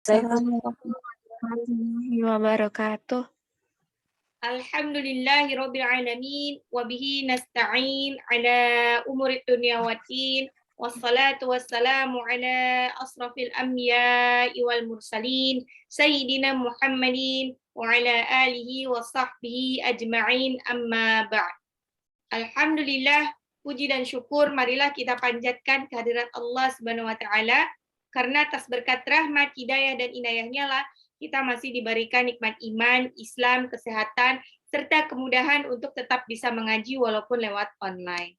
Assalamualaikum warahmatullahi wabarakatuh. Alhamdulillahirabbil alamin wa bihi nasta'in ala umuri dunya waddin wassalatu wassalamu ala asrafil anbiya'i wal mursalin sayyidina Muhammadin wa ala alihi wa sahbihi ajma'in amma ba'd. Alhamdulillah, puji dan syukur marilah kita panjatkan kehadirat Allah Subhanahu wa taala karena atas berkat rahmat, hidayah dan inayahnya lah kita masih diberikan nikmat iman, Islam, kesehatan, serta kemudahan untuk tetap bisa mengaji walaupun lewat online.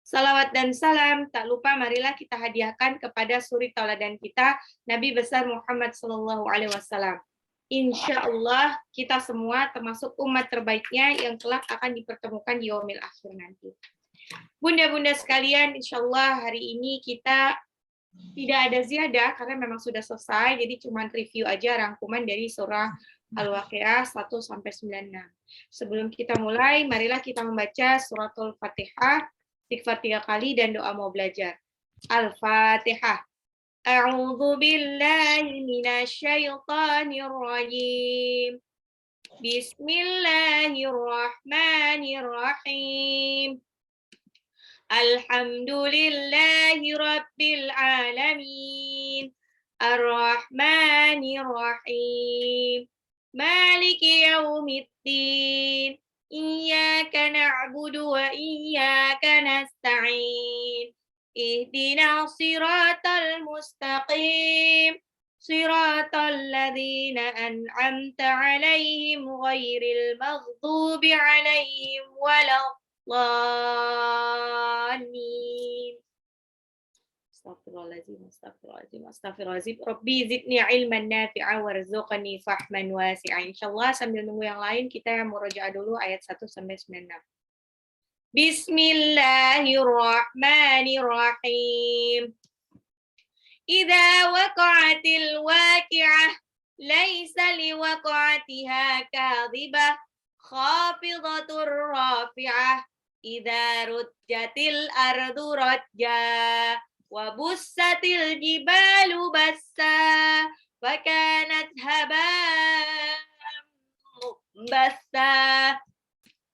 Salawat dan salam, tak lupa marilah kita hadiahkan kepada suri tauladan kita, Nabi besar Muhammad SAW. Insya Allah kita semua termasuk umat terbaiknya yang kelak akan dipertemukan di yaumil akhir nanti. Bunda-bunda sekalian, insya Allah hari ini kita tidak ada ziyadah karena memang sudah selesai, jadi cuma review aja rangkuman dari surah Al-Waqiah 1-96. Sebelum kita mulai, marilah kita membaca suratul Fatihah, istighfar 3 kali dan doa mau belajar. Al-Fatihah. A'udzu billahi minasy syaithanir rajim. Bismillahirrahmanirrahim. Alhamdulillahi rabbil alamin. Ar-Rahmanir Rahim. Maliki yaumiddin. Iyyaka na'budu wa iyyaka nasta'in. Ihdinas siratal mustaqim. Siratal ladzina an'amta 'alaihim ghairil maghdubi 'alaihim waladdallin. Astagfirullahaladzim. Rabbi zidni ilman nafi'a warzuqni fahman wasi'a. Insyaallah sambil nunggu yang lain kita murojaah dulu ayat 1-96. Bismillahirrahmanirrahim. Idza waqa'atil waqi'ah laisa liwaqa'atiha kadhibah khafidatur rafi'ah. Idza rujjatil ardu rajja wa bussatil jibalu bassa wa kanat haba'an bassa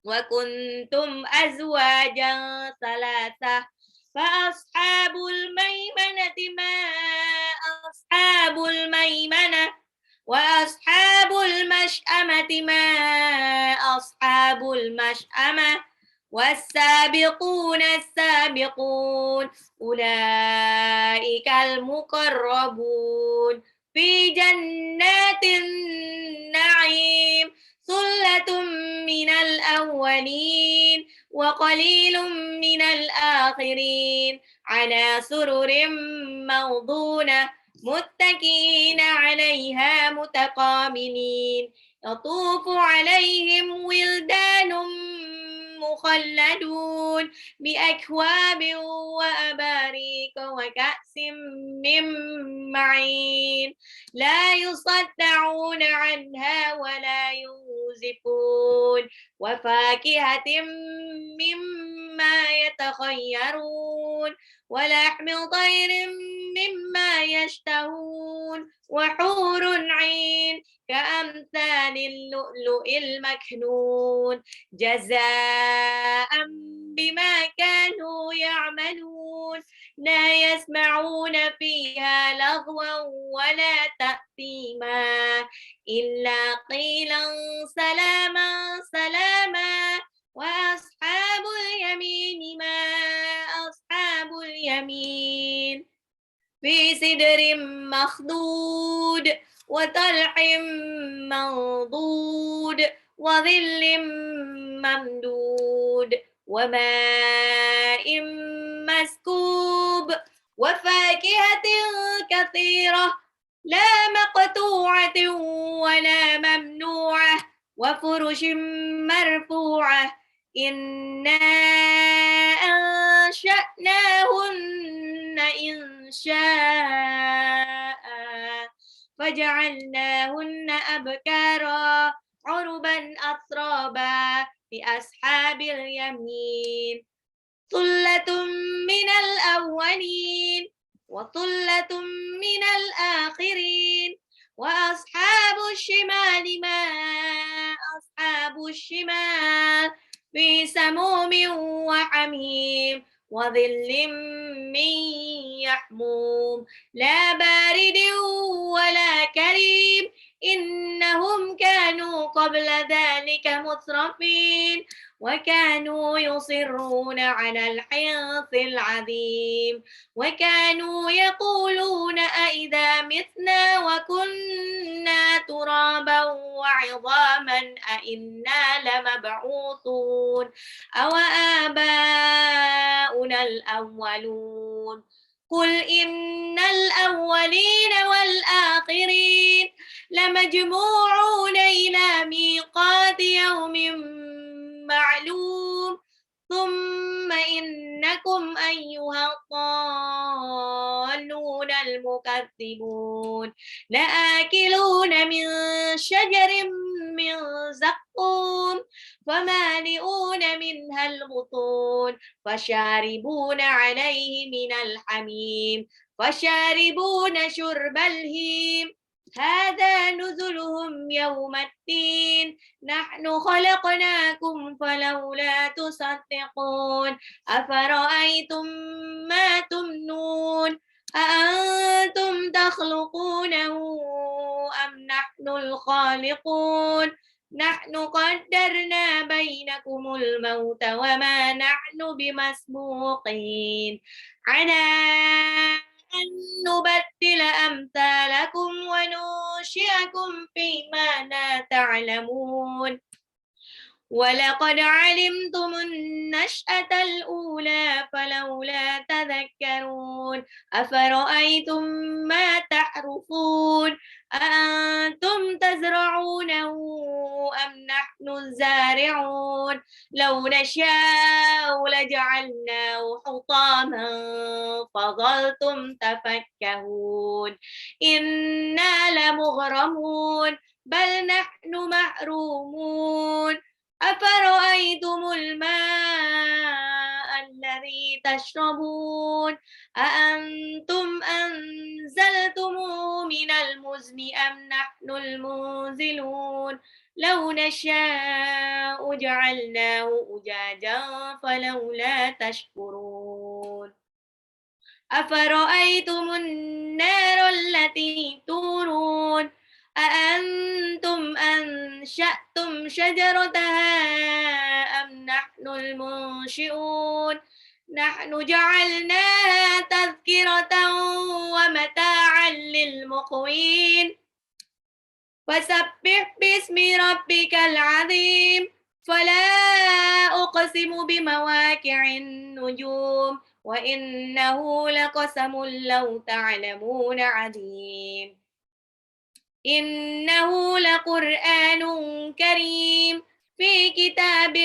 wa kuntum azwajan salasah fa ashabul maimanati ma ashabul maimanah wa ashabul mash'amati ma ashabul mash'amah والسابقون السابقون أولئك المقربون في جنات النعيم ثلة من الأولين وقليل من الآخرين على سرر موضونة متكئين عليها متقابلين يطوف عليهم ولدان مخلدون بأكواب وأباريق وكأس من معين لا يصدعون عنها ولا ينزفون وفاكهة مما يتخيرون ولحم طير مما يشتهون وحور عين كأمثال اللؤلؤ المكنون جزاء بما كانوا يعملون لا يسمعون فيها لغوا ولا تأثيما إلا قيلا سلاما سلاما وأصحاب اليمين ما أصحاب اليمين في سدر مخضود وطلح منضود وظل ممدود وماء مسكوب وفاكهة كثيرة لا مقطوعة ولا ممنوعة وفرش مرفوعة إنا أنشأناهن إنشاء فجعلناهن أبكارا عربا أترابا لأصحاب اليمين ثلة من الأولين وثلة من الآخرين الشمال ما أصحاب الشمال في سموم وحميم وظل من يحموم لا بارد ولا كريم إنهم كانوا قبل ذلك مترفين وكانوا يصرون على الحنث العظيم وكانوا يقولون أئذا متنا وكنا ترابا وعظاما أئنا لمبعوثون أو آباؤنا الأولون قل إن الأولين والآخرين لمجموعون إلى ميقات يوم معلوم ثم إنكم أيها الضالون المكذبون لآكلون من شجر من زقوم فمالئون منها البطون فشاربون عليه من الحميم فشاربون شرب الهيم هذا نزلهم يوم الدين نحن خلقناكم فلولا تصدقون أفرأيتم ما تمنون أأنتم تخلقونه أم نحن الخالقون نحن قدرنا بينكم الموت وما نحن بمسبوقين على أن نبدل أمثالكم وننشئكم فيما لا تعلمون ولقد علمتم النشأة الأولى فلولا تذكرون أفرأيتم ما تحرثون أأنتم تزرعونه أم نحن الزارعون لو نشاء لجعلناه حطاما فظلتم تفكهون إنا لمغرمون بل نحن محرومون أفرأيتم الماء الذي تشربون أأنتم أنزلتموه من المزن أم نحن المنزلون لو نشاء جعلناه أجاجا فلولا تشكرون أفرأيتم النار التي تورون أأنتم أنشأتم شجرتها أم نحن المنشئون نحن جعلناها تذكرة ومتاعا للمقوين فسبح باسم ربك العظيم فلا أقسم بمواقع النجوم وإنه لقسم لو تعلمون عظيم إنه لقرآن كريم في كتاب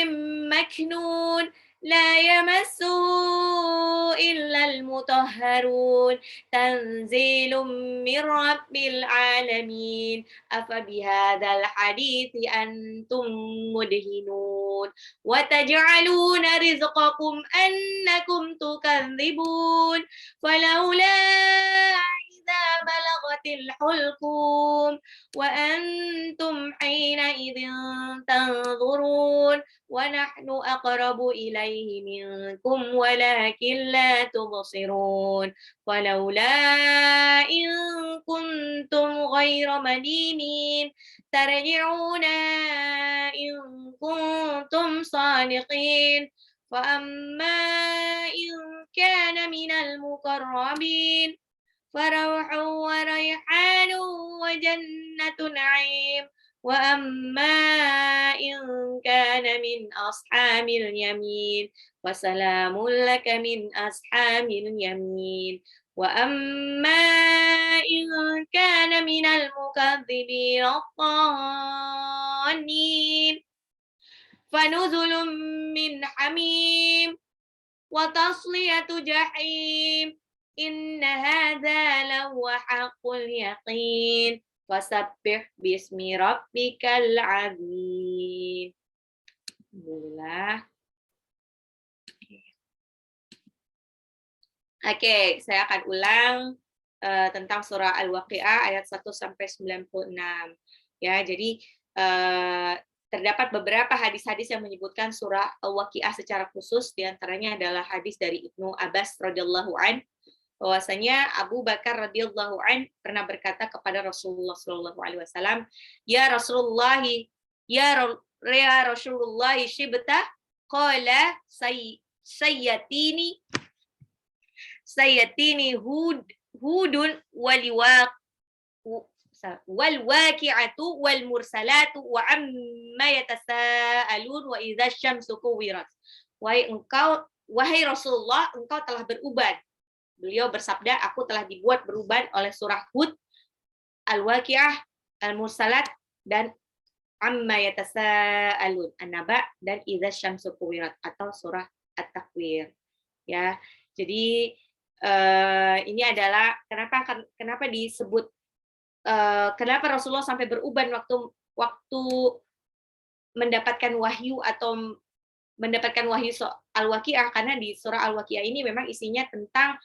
مكنون لا يمسه إلا المطهرون تنزيل من رب العالمين أفبهذا الحديث أنتم مدهنون وتجعلون رزقكم أنكم تكذبون فلولا إذا بلغت الحلقوم وأنتم حينئذ تنظرون ونحن أقرب إليه منكم ولكن لا تبصرون فلولا إن كنتم غير مدينين ترجعونا إن كنتم صادقين فأما إن كان من المقربين فروح وريحان وجنة نعيم وأما إن كان من أصحاب اليمين فسلام لك من أصحاب اليمين وأما إن كان من المكذبين الضالين فنزل من حميم وتصلية جحيم إن هذا لهو حق اليقين فسبح باسم ربك العظيم. Alhamdulillah. Oke, saya akan ulang tentang surah Al-Waqi'ah ayat 1 sampai 96. Ya, jadi terdapat beberapa hadis-hadis yang menyebutkan surah Al-Waqiah secara khusus, di antaranya adalah hadis dari Ibnu Abbas radhiyallahu an, bahwasanya Abu Bakar radhiyallahu an pernah berkata kepada Rasulullah sallallahu alaihi wasallam, "Ya Rasulullah, ya Rasulullah, syibta?" Qala sayyatini hudun wal waqi'atu wal mursalatu wa amma yatasaalun wa idza syamsu kuwirat. Wahai Rasulullah, engkau telah beruban. Beliau bersabda, aku telah dibuat beruban oleh surah Hud, Al-Waqi'ah, Al-Mursalat, dan amma yatasaalun, An-Naba, dan idza syamsu kuwirat atau surah At-Takwir. Ya. Jadi ini adalah kenapa disebut kenapa Rasulullah sampai beruban waktu mendapatkan wahyu atau mendapatkan wahyu Al-Waqi'ah, karena di surah Al-Waqi'ah ini memang isinya tentang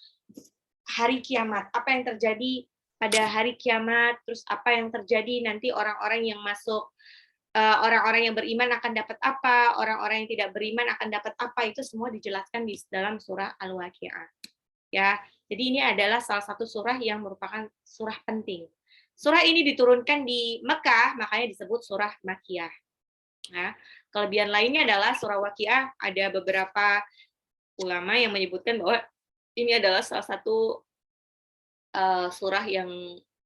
hari kiamat, apa yang terjadi pada hari kiamat, terus apa yang terjadi nanti orang-orang yang masuk, orang-orang yang beriman akan dapat apa, orang-orang yang tidak beriman akan dapat apa, itu semua dijelaskan di dalam surah Al-Waqi'ah. Ya, jadi ini adalah salah satu surah yang merupakan surah penting. Surah ini diturunkan di Mekah, makanya disebut surah Makkiyah. Nah, kelebihan lainnya adalah surah Waqiah, ada beberapa ulama yang menyebutkan bahwa ini adalah salah satu surah yang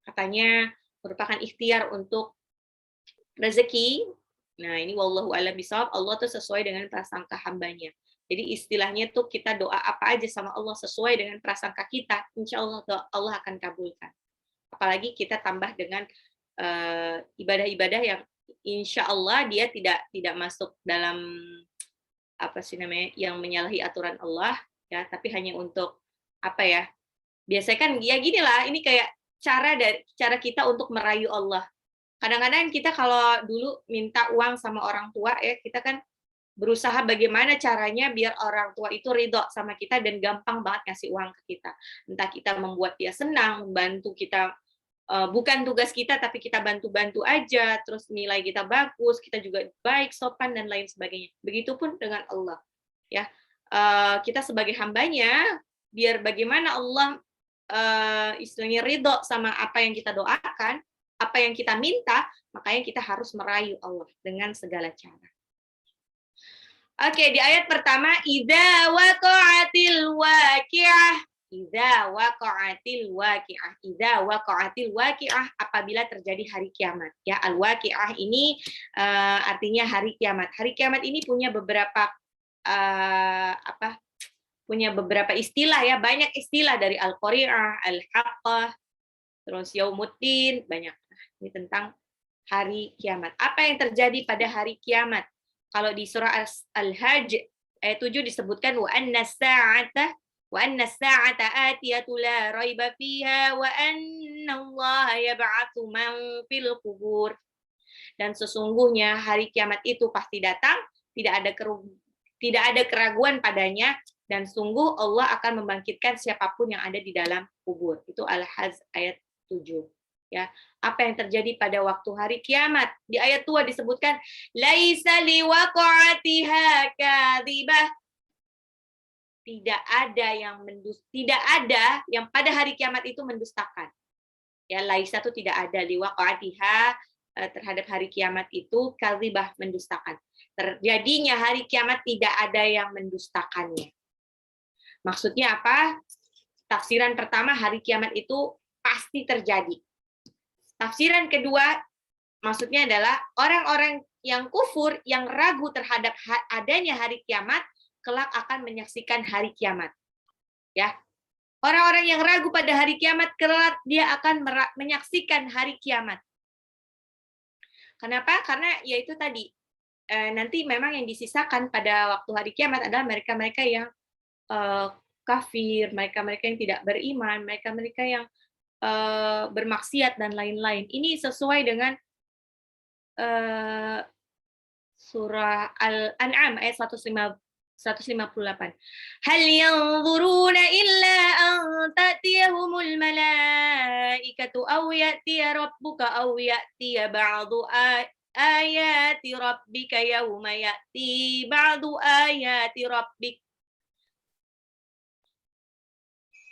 katanya merupakan ikhtiar untuk rezeki. Nah, ini wallahu a'lam bishawab, Allah tuh sesuai dengan prasangka hambanya. Jadi istilahnya tuh kita doa apa aja sama Allah sesuai dengan prasangka kita, insya Allah Allah akan kabulkan. Apalagi kita tambah dengan ibadah-ibadah yang insya Allah dia tidak masuk dalam apa sih namanya yang menyalahi aturan Allah, ya, tapi hanya untuk apa ya, biasanya kan ya gini lah, ini kayak cara kita untuk merayu Allah. Kadang-kadang kita kalau dulu minta uang sama orang tua, ya kita kan berusaha bagaimana caranya biar orang tua itu ridho sama kita dan gampang banget ngasih uang ke kita. Entah kita membuat dia senang, membantu kita, bukan tugas kita tapi kita bantu-bantu aja, terus nilai kita bagus, kita juga baik, sopan, dan lain sebagainya. Begitupun dengan Allah. Ya, kita sebagai hambanya, biar bagaimana Allah istilahnya ridho sama apa yang kita doakan, apa yang kita minta, makanya kita harus merayu Allah dengan segala cara. Oke, di ayat pertama, idza waqa'atil waqi'ah, idza waqa'atil waqi'ah, idza waqa'atil waqi'ah, apabila terjadi hari kiamat. Ya, al-waqi'ah ini artinya hari kiamat. Hari kiamat ini punya beberapa punya beberapa istilah, ya, banyak istilah dari al-qari'ah, al-haqqah, terus yaumuddin, banyak. Ini tentang hari kiamat. Apa yang terjadi pada hari kiamat? Kalau di surah Al-Hajj ayat 7 disebutkan wa anna as-sa'ata atiyatu la raiba fiha wa anna Allah yab'atsu man fil qubur. Dan sesungguhnya hari kiamat itu pasti datang, tidak ada keraguan padanya, dan sungguh Allah akan membangkitkan siapapun yang ada di dalam kubur. Itu Al-Hajj ayat 7. Ya, apa yang terjadi pada waktu hari kiamat? Di ayat 2 disebutkan laisa liwaqa'atiha kadzibah. Tidak ada yang pada hari kiamat itu mendustakan. Ya, laisa itu tidak ada, liwaqa'atiha terhadap hari kiamat itu kadzibah, mendustakan. Terjadinya hari kiamat tidak ada yang mendustakannya. Maksudnya apa? Tafsiran pertama, hari kiamat itu pasti terjadi. Tafsiran kedua, maksudnya adalah orang-orang yang kufur, yang ragu terhadap adanya hari kiamat, kelak akan menyaksikan hari kiamat. Ya, orang-orang yang ragu pada hari kiamat, kelak dia akan menyaksikan hari kiamat. Kenapa? Karena yaitu tadi, nanti memang yang disisakan pada waktu hari kiamat adalah mereka-mereka yang kafir, mereka-mereka yang tidak beriman, mereka-mereka yang bermaksiat dan lain-lain. Ini sesuai dengan surah Al-An'am ayat 159 158. Hal yanzuruna illa an ta'tiyahumul malaikatu aw ya'tiya rabbuka aw ya'tiya ba'du ayati rabbika yawma ya'ti ba'du ayati rabbik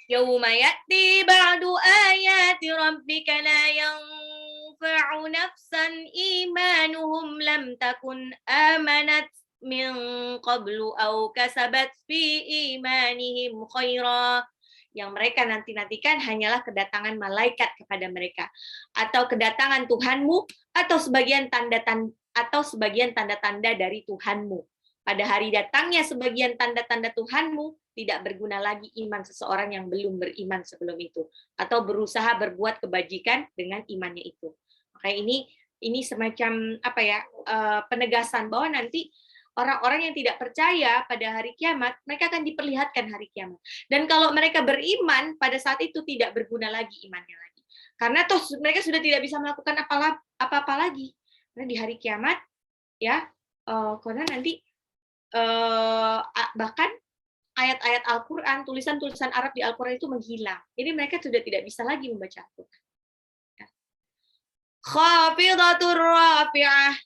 yawma ya'ti ba'du ayati rabbika la yanfa'u nafsan imanuhum lam takun amanat min qablu aw kasabat fi imanihim khaira. Yang mereka nanti-nantikan hanyalah kedatangan malaikat kepada mereka, atau kedatangan Tuhanmu, atau sebagian tanda-tanda dari Tuhanmu. Pada hari datangnya sebagian tanda-tanda Tuhanmu, tidak berguna lagi iman seseorang yang belum beriman sebelum itu, atau berusaha berbuat kebajikan dengan imannya itu. Makanya ini semacam penegasan bahwa nanti orang-orang yang tidak percaya pada hari kiamat, mereka akan diperlihatkan hari kiamat. Dan kalau mereka beriman, pada saat itu tidak berguna lagi imannya lagi. Karena toh mereka sudah tidak bisa melakukan apa-apa lagi. Karena di hari kiamat, ya, karena nanti bahkan ayat-ayat Al-Quran, tulisan-tulisan Arab di Al-Quran itu menghilang. Jadi mereka sudah tidak bisa lagi membaca Al-Quran. Khafidatur rafi'ah.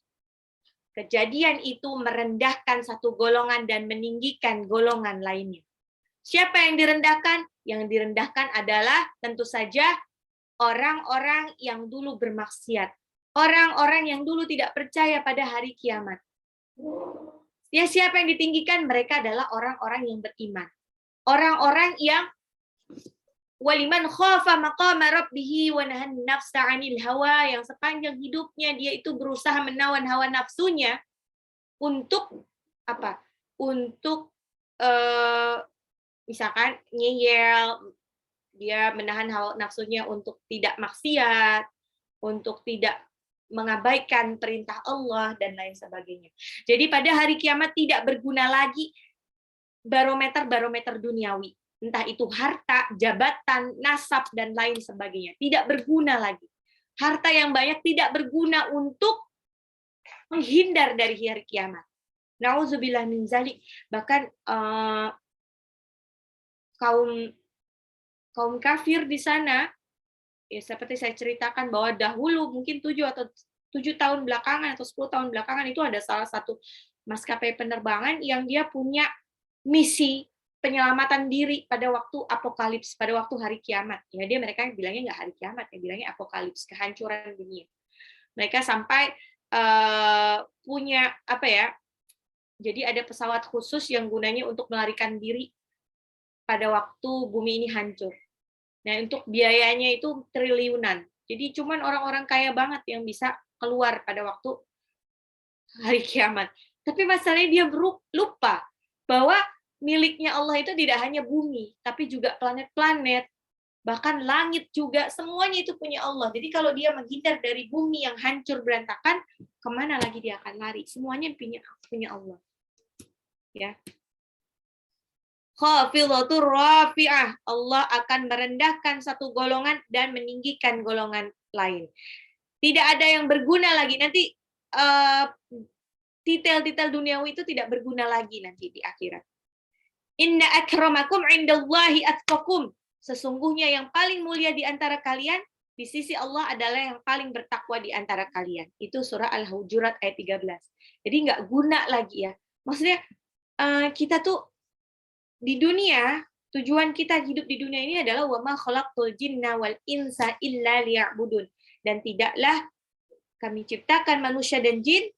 Kejadian itu merendahkan satu golongan dan meninggikan golongan lainnya. Siapa yang direndahkan? Yang direndahkan adalah tentu saja orang-orang yang dulu bermaksiat. Orang-orang yang dulu tidak percaya pada hari kiamat. Ya, siapa yang ditinggikan? Mereka adalah orang-orang yang beriman. Orang-orang yang waliman khafa maqama rabbih wa nahan nafsa 'anil hawa, yang sepanjang hidupnya dia itu berusaha menawan hawa nafsunya untuk apa? Untuk misalkan ngeyel, dia menahan hawa nafsunya untuk tidak maksiat, untuk tidak mengabaikan perintah Allah dan lain sebagainya. Jadi pada hari kiamat tidak berguna lagi barometer duniawi. Entah itu harta, jabatan, nasab, dan lain sebagainya. Tidak berguna lagi. Harta yang banyak tidak berguna untuk menghindar dari hari kiamat. Nauzubillah min zalik. Bahkan kaum kafir di sana, ya seperti saya ceritakan bahwa dahulu mungkin 7 tahun belakangan atau 10 tahun belakangan itu ada salah satu maskapai penerbangan yang dia punya misi penyelamatan diri pada waktu apokalips, pada waktu hari kiamat. Ya, mereka bilangnya nggak hari kiamat, ya bilangnya apokalips, kehancuran dunia. Mereka sampai punya jadi ada pesawat khusus yang gunanya untuk melarikan diri pada waktu bumi ini hancur. Nah, untuk biayanya itu triliunan. Jadi cuman orang-orang kaya banget yang bisa keluar pada waktu hari kiamat. Tapi masalahnya dia lupa bahwa miliknya Allah itu tidak hanya bumi, tapi juga planet-planet, bahkan langit juga, semuanya itu punya Allah. Jadi kalau dia menghindar dari bumi yang hancur berantakan, kemana lagi dia akan lari? Semuanya punya Allah. Ya. Khafidatur rafi'ah. Allah akan merendahkan satu golongan dan meninggikan golongan lain. Tidak ada yang berguna lagi. Nanti detail-detail duniawi itu tidak berguna lagi nanti di akhirat. Inna akramakum indallahi atqakum. Sesungguhnya yang paling mulia di antara kalian di sisi Allah adalah yang paling bertakwa di antara kalian. Itu surah Al-Hujurat ayat 13. Jadi nggak guna lagi ya. Maksudnya kita tuh di dunia, tujuan kita hidup di dunia ini adalah wa ma khalaqtul jinna wal insa illa liya'budun. Dan tidaklah kami ciptakan manusia dan jin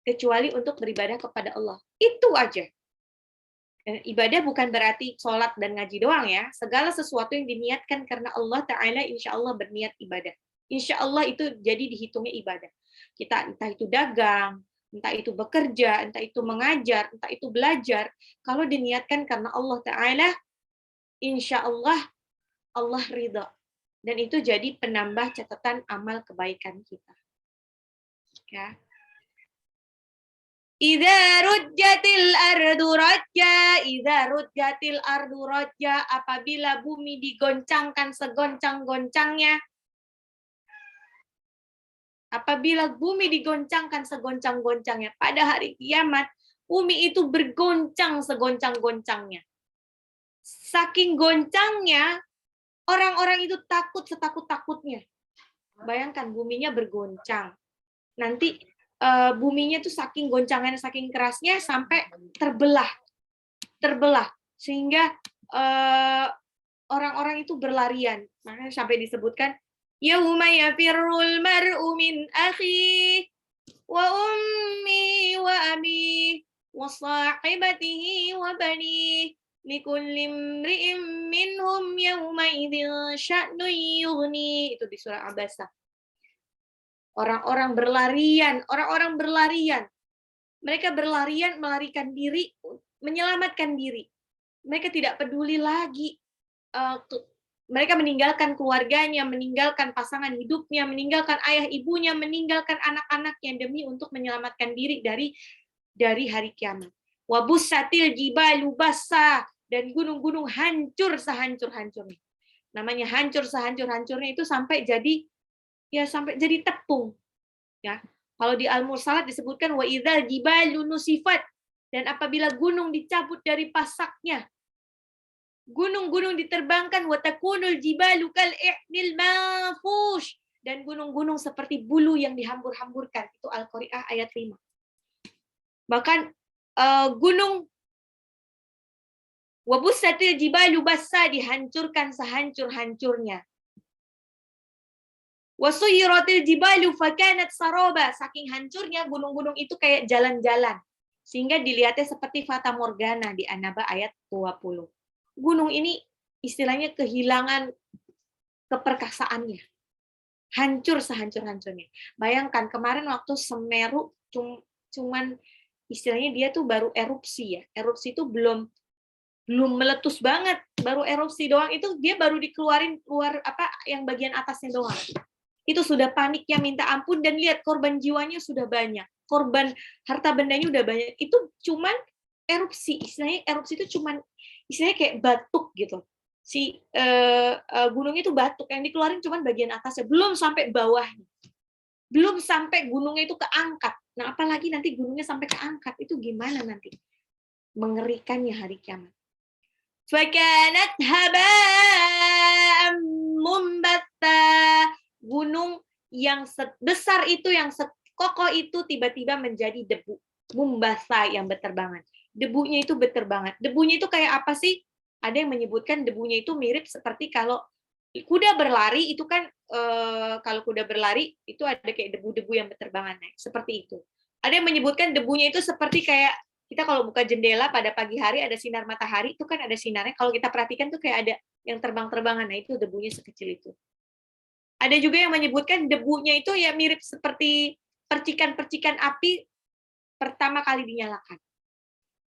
kecuali untuk beribadah kepada Allah. Itu aja. Ibadah bukan berarti sholat dan ngaji doang ya. Segala sesuatu yang diniatkan karena Allah Ta'ala, insya Allah berniat ibadah. Insya Allah itu jadi dihitungnya ibadah. Kita entah itu dagang, entah itu bekerja, entah itu mengajar, entah itu belajar. Kalau diniatkan karena Allah Ta'ala, insya Allah, Allah ridha. Dan itu jadi penambah catatan amal kebaikan kita. Ya. Idza rujjatil ardu rajja, idza rujjatil ardu rajja, apabila bumi digoncangkan segoncang-goncangnya. Apabila bumi digoncangkan segoncang-goncangnya pada hari kiamat, Bumi itu bergoncang segoncang-goncangnya. Saking goncangnya, orang-orang itu takut setakut-takutnya. Bayangkan buminya bergoncang. Nanti buminya tuh saking goncangannya, saking kerasnya sampai terbelah. Sehingga orang-orang itu berlarian. Makanya sampai disebutkan, yauma yafirrul mar'u min akhihi wa ummi wa abi wa sahibatihi wa bani likulli imri'in minhum yawma idzin sya'nun yughni. Itu di surah Abasa. Orang-orang berlarian. Mereka berlarian melarikan diri, menyelamatkan diri. Mereka tidak peduli lagi. Mereka meninggalkan keluarganya, meninggalkan pasangan hidupnya, meninggalkan ayah ibunya, meninggalkan anak-anaknya demi untuk menyelamatkan diri dari hari kiamat. Wabussatil jibalu bassa, dan gunung-gunung hancur sehancur-hancurnya. Namanya hancur sehancur-hancurnya itu sampai jadi tepung. Ya. Kalau di Al-Mursalat disebutkan wa idzal jibalu nusifat, dan apabila gunung dicabut dari pasaknya, gunung-gunung diterbangkan, wa takunul jibalu kal i'nil manfush, dan gunung-gunung seperti bulu yang dihambur-hamburkan. Itu Al-Qari'ah ayat 5. Bahkan gunung wabussatil jibalu bassa, dihancurkan sehancur-hancurnya. Wasuyiratil jibalu fakanat saraba, saking hancurnya gunung-gunung itu kayak jalan-jalan. Sehingga dilihatnya seperti fata morgana di An-Naba ayat 20. Gunung ini istilahnya kehilangan keperkasaannya. Hancur sehancur-hancurnya. Bayangkan kemarin waktu Semeru cuman istilahnya dia tuh baru erupsi ya. Erupsi itu belum meletus banget, baru erupsi doang, itu dia baru dikeluarin keluar yang bagian atasnya doang. Itu sudah paniknya minta ampun, dan lihat korban jiwanya sudah banyak, korban harta bendanya udah banyak. Itu cuman erupsi, istilahnya erupsi itu cuman istilahnya kayak batuk gitu. Si gunung itu batuk, yang dikeluarin cuman bagian atasnya, belum sampai bawahnya, belum sampai gunungnya itu keangkat. Nah, apalagi nanti gunungnya sampai keangkat, itu gimana nanti? Mengerikannya hari kiamat. Fakanat haba'an mumbatta, gunung yang sebesar itu, yang sekokoh itu tiba-tiba menjadi debu. Mumbasa, yang berterbangan. Debunya itu berterbangan. Debunya itu kayak apa sih? Ada yang menyebutkan debunya itu mirip seperti kalau kuda berlari, itu kan kalau kuda berlari itu ada kayak debu-debu yang berterbangan, seperti itu. Ada yang menyebutkan debunya itu seperti kayak kita kalau buka jendela pada pagi hari ada sinar matahari, itu kan ada sinarnya. Kalau kita perhatikan tuh kayak ada yang terbang-terbangan. Nah, itu debunya sekecil itu. Ada juga yang menyebutkan debunya itu ya mirip seperti percikan-percikan api pertama kali dinyalakan.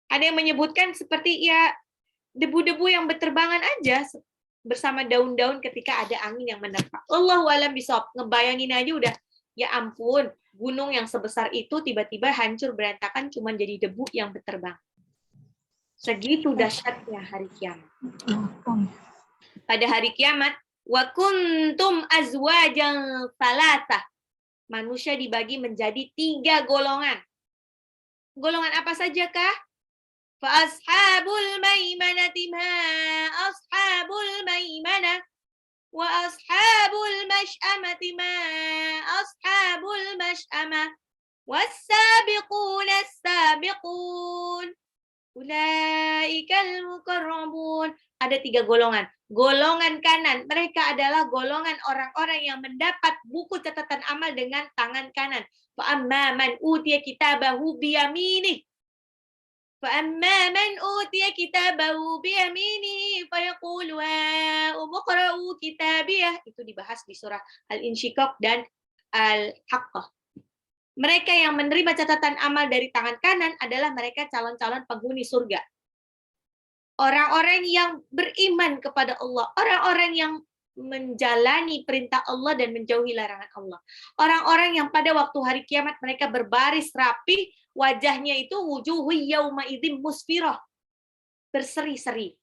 Ada yang menyebutkan seperti ya debu-debu yang berterbangan aja bersama daun-daun ketika ada angin yang menerpa. Allahu a'lam bishawab. Ngebayangin aja udah, ya ampun, gunung yang sebesar itu tiba-tiba hancur berantakan cuma jadi debu yang berterbang. Segitu dahsyatnya hari kiamat. Pada hari kiamat, wa kuntum azwajan salasah. Manusia dibagi menjadi 3 golongan. Golongan apa saja kah? Fa ashabul maimanati ma ashabul maimanah wa ashabul mash'amati ma ashabul mash'amah was-sabiquna as-sabiqun ulaikal muqarrabun. Ada 3 golongan. Golongan kanan, mereka adalah golongan orang-orang yang mendapat buku catatan amal dengan tangan kanan. Fa amma man utiya kitabahu biyaminih. Fa amma man utiya kitabahu biyaminihi fayaqulu umqra'u kitabiyah. Itu dibahas di surah Al-Insyiqaq dan Al-Haqqah. Mereka yang menerima catatan amal dari tangan kanan adalah mereka calon-calon penghuni surga. Orang-orang yang beriman kepada Allah, orang-orang yang menjalani perintah Allah dan menjauhi larangan Allah. Orang-orang yang pada waktu hari kiamat mereka berbaris rapi, wajahnya itu wujuhu yauma idzin musfirah, berseri-seri.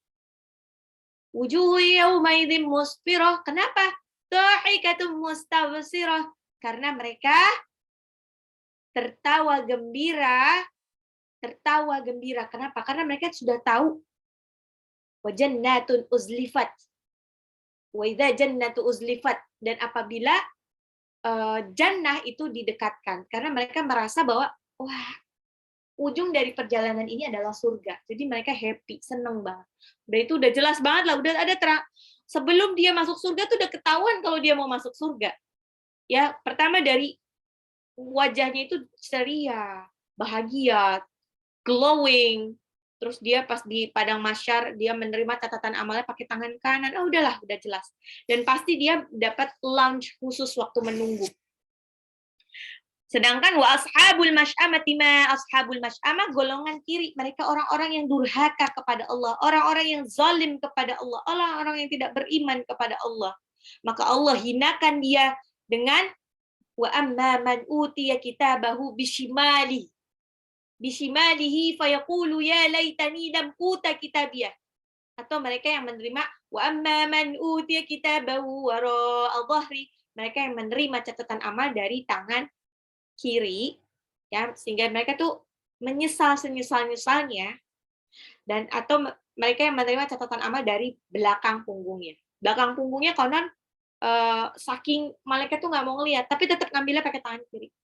Wujuhu yauma idzin musfirah. Kenapa? Dhahikatum mustabsirah. Karena mereka tertawa gembira tertawa gembira. Kenapa? Karena mereka sudah tahu wa jannatun uzlifat. Wa idza jannatu uzlifat, dan apabila jannah itu didekatkan, karena mereka merasa bahwa wah, ujung dari perjalanan ini adalah surga. Jadi mereka happy, seneng banget. Udah jelas banget lah, udah ada terang. Sebelum dia masuk surga tuh udah ketahuan kalau dia mau masuk surga. Ya, pertama dari wajahnya itu ceria, bahagia, glowing. Terus dia pas di padang mahsyar dia menerima catatan amalnya pakai tangan kanan. Oh udahlah, udah jelas. Dan pasti dia dapat lounge khusus waktu menunggu. Sedangkan wa ashabul masy'amati ma ashabul masy'amah, golongan kiri, mereka orang-orang yang durhaka kepada Allah, orang-orang yang zalim kepada Allah, orang-orang yang tidak beriman kepada Allah. Maka Allah hinakan dia dengan wa amma man utiya kitabahu bishimali bishimalihi fayaqulu ya laitani lam uta kitabiyah. Atau mereka yang menerima wa amma man utiya kitabahu wara'a dhahri, mereka yang menerima catatan amal dari tangan kiri, ya, sehingga mereka tuh menyesal senyesal-nyesalnya, dan atau mereka yang menerima catatan amal dari belakang punggungnya. Belakang punggungnya konon saking malaikat tuh nggak mau ngelihat, tapi tetap ngambilnya pakai tangan kiri.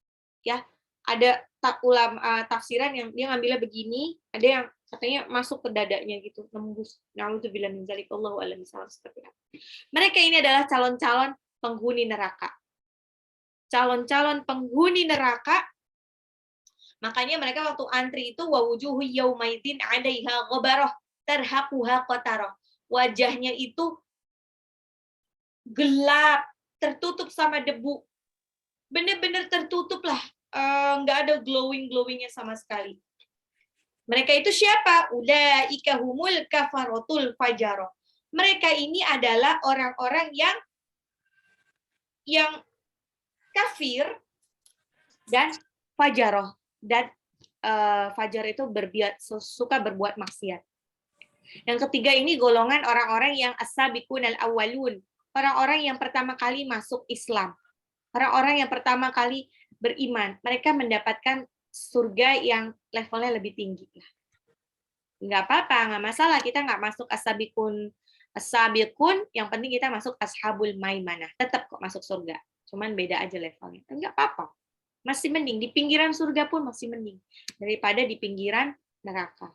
Ya, ada ulama tafsiran yang dia ngambilnya begini, ada yang katanya masuk ke dadanya gitu, nembus. Na'udzubillah min dzalik, Allahu a'lam seperti apa. Mereka ini adalah calon-calon penghuni neraka. Calon-calon penghuni neraka. Makanya mereka waktu antri itu wa wujuhu yaumaidin 'alaiha ghabarah tarhaquha qatarah. Wajahnya itu gelap, tertutup sama debu. Benar-benar tertutup lah, nggak ada glowing-glowingnya sama sekali. Mereka itu siapa? Ulaika humul kafaratul fajarah. Mereka ini adalah orang-orang yang kafir dan fajarah, dan fajar itu suka berbuat maksiat. Yang ketiga ini golongan orang-orang yang as-sabiqun al-awwalun, orang-orang yang pertama kali masuk Islam, orang-orang yang pertama kali beriman. Mereka mendapatkan surga yang levelnya lebih tinggi. Nggak apa-apa, nggak masalah kita nggak masuk as-sabiqun, yang penting kita masuk ashabul maimanah, tetap kok masuk surga. Cuman beda aja levelnya. Nggak apa-apa. Masih mending, di pinggiran surga pun masih mending daripada di pinggiran neraka.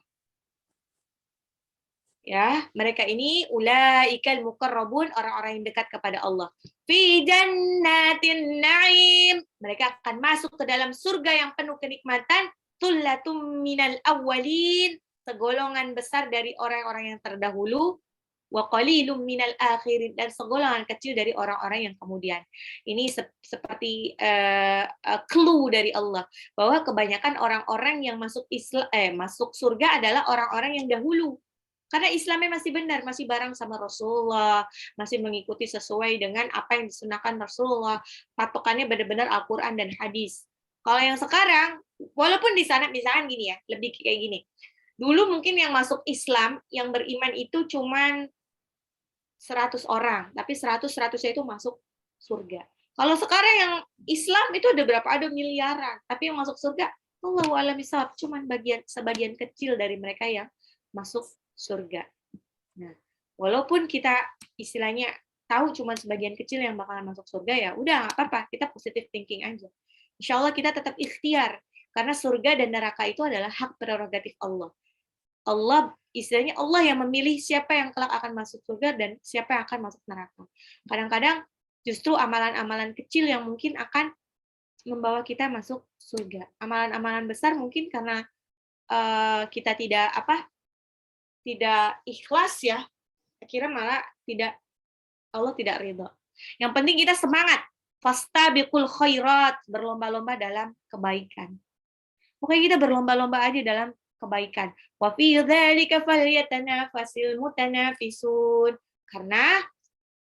Ya, mereka ini ulaikal muqarrabun, orang-orang yang dekat kepada Allah. Fi jannatin na'im, mereka akan masuk ke dalam surga yang penuh kenikmatan. Tullatum minal awwalin, segolongan besar dari orang-orang yang terdahulu. Wa qalilum minal akhirin, dan segolongan kecil dari orang-orang yang kemudian. Ini seperti clue dari Allah bahwa kebanyakan orang-orang yang masuk surga adalah orang-orang yang dahulu. Karena Islamnya masih benar, masih bareng sama Rasulullah, masih mengikuti sesuai dengan apa yang disunahkan Rasulullah, patokannya benar-benar Al-Qur'an dan hadis. Kalau yang sekarang, walaupun di sana misalkan gini ya, lebih kayak gini. Dulu mungkin yang masuk Islam, yang beriman itu cuman 100 orang, tapi 100-100-nya itu masuk surga. Kalau sekarang yang Islam itu ada berapa? Ada miliaran, tapi yang masuk surga, Allahu a'lam bishawab, cuman sebagian kecil dari mereka yang masuk surga. Nah, walaupun kita istilahnya tahu cuma sebagian kecil yang bakalan masuk surga, ya udah nggak apa-apa, kita positive thinking aja. Insya Allah kita tetap ikhtiar, karena surga dan neraka itu adalah hak prerogatif Allah. Allah, istilahnya Allah yang memilih siapa yang kelak akan masuk surga dan siapa yang akan masuk neraka. Kadang-kadang justru amalan-amalan kecil yang mungkin akan membawa kita masuk surga. Amalan-amalan besar mungkin karena kita tidak ikhlas ya, akhirnya malah Allah tidak ridho. Yang penting kita semangat, fastabiqul khairat, berlomba-lomba dalam kebaikan. Pokoknya kita berlomba-lomba aja dalam kebaikan. Wa fi dzalika falyatanafasil mutanafisun. Karena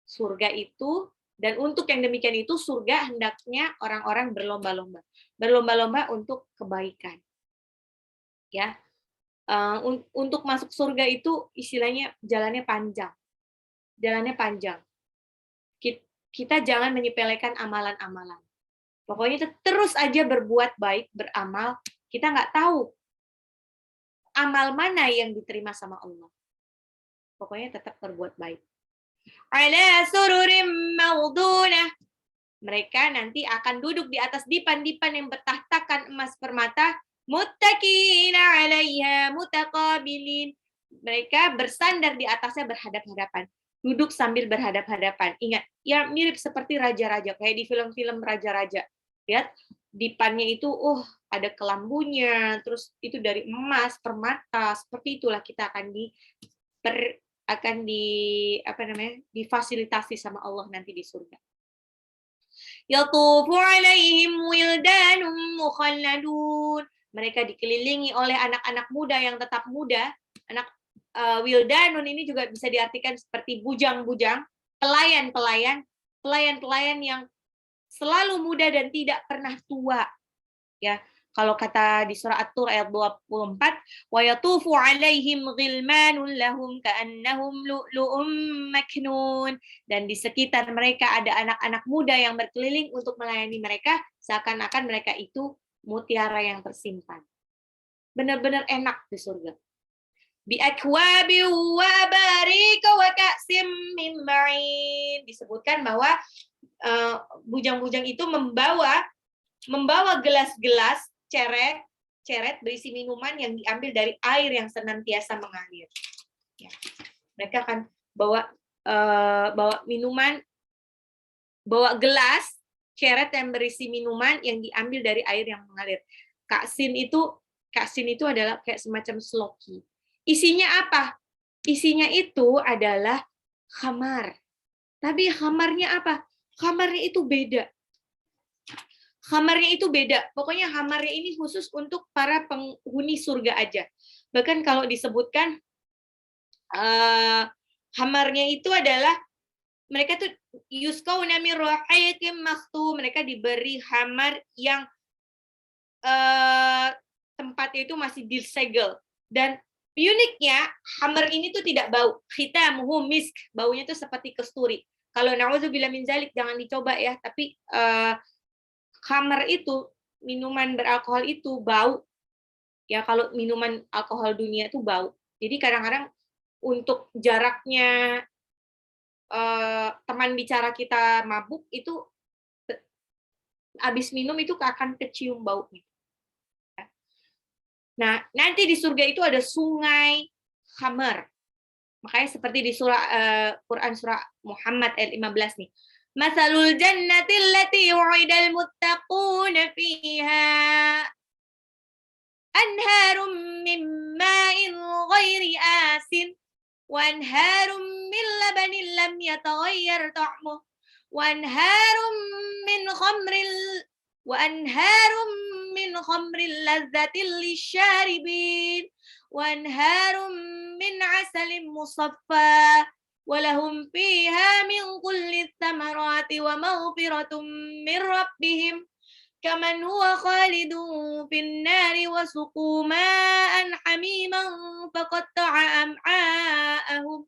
surga itu, dan untuk yang demikian itu surga hendaknya orang-orang berlomba-lomba. Berlomba-lomba untuk kebaikan. Ya. Untuk masuk surga itu istilahnya jalannya panjang. Jalannya panjang. Kita jangan menyepelekan amalan-amalan. Pokoknya terus aja berbuat baik, beramal. Kita nggak tahu amal mana yang diterima sama Allah. Pokoknya tetap berbuat baik. Ala sururim maudunah. Mereka nanti akan duduk di atas dipan-dipan yang bertahtakan emas permata, muttaqina 'alaiha mutaqabilin. Mereka bersandar di atasnya berhadap-hadapan. Duduk sambil berhadap-hadapan. Ingat, ya mirip seperti raja-raja, kayak di film-film raja-raja. Lihat, dipannya itu, ada kelambunya, terus itu dari emas, permata, seperti itulah kita akan difasilitasi sama Allah nanti di surga. Yatufu 'alaihim wildanun mukhalladun. Mereka dikelilingi oleh anak-anak muda yang tetap muda. Anak wildanun ini juga bisa diartikan seperti bujang-bujang, pelayan-pelayan yang selalu muda dan tidak pernah tua. Ya, kalau kata di surah At-Tur ayat 24, wa yatufu 'alaihim ghilmanun lahum ka'annahum lu'lu'um maknun. Dan di sekitar mereka ada anak-anak muda yang berkeliling untuk melayani mereka, seakan-akan mereka itu mutiara yang tersimpan. Benar-benar enak di surga. Bi akwabi wa barika wa ka'sim min ma'in. Disebutkan bahwa bujang-bujang itu membawa gelas-gelas ceret berisi minuman yang diambil dari air yang senantiasa mengalir. Ya. Mereka akan bawa minuman, bawa gelas ceret yang berisi minuman yang diambil dari air yang mengalir. Kaksin itu adalah kayak semacam sloki. Isinya apa? Isinya itu adalah khamar. Tapi khamarnya apa? Khamarnya itu beda. Khamarnya itu beda. Pokoknya khamarnya ini khusus untuk para penghuni surga aja. Bahkan kalau disebutkan khamarnya itu adalah mereka tuh yusqauna min rahiqim makhtum. Mereka diberi khamar yang tempatnya itu masih disegel. Dan uniknya, khamar ini tuh tidak bau. Khitamuhu misk, baunya tuh seperti kasturi. Kalau na'udzubillah min zalik, jangan dicoba ya. Tapi khamar itu, minuman beralkohol itu bau. Ya, kalau minuman alkohol dunia itu bau. Jadi kadang-kadang untuk jaraknya teman bicara kita mabuk, itu habis minum itu akan kecium baunya. Nah, nanti di surga itu ada sungai khamar. Makanya seperti di Quran surah Muhammad ayat 15 nih. Matsalul jannati allati wu'idal muttaquna fiha anharum min ma'in ghairi asin wa anharum min labanin lam yataghayyar ta'muh wa anharum min khamrin lazzatin lisyaribin وأنهار من عسل مصفى ولهم فيها من كل الثمرات ومغفرة من ربهم كمن هو خالد في النار وسقوا ماء حميما فقطع أمعاءهم.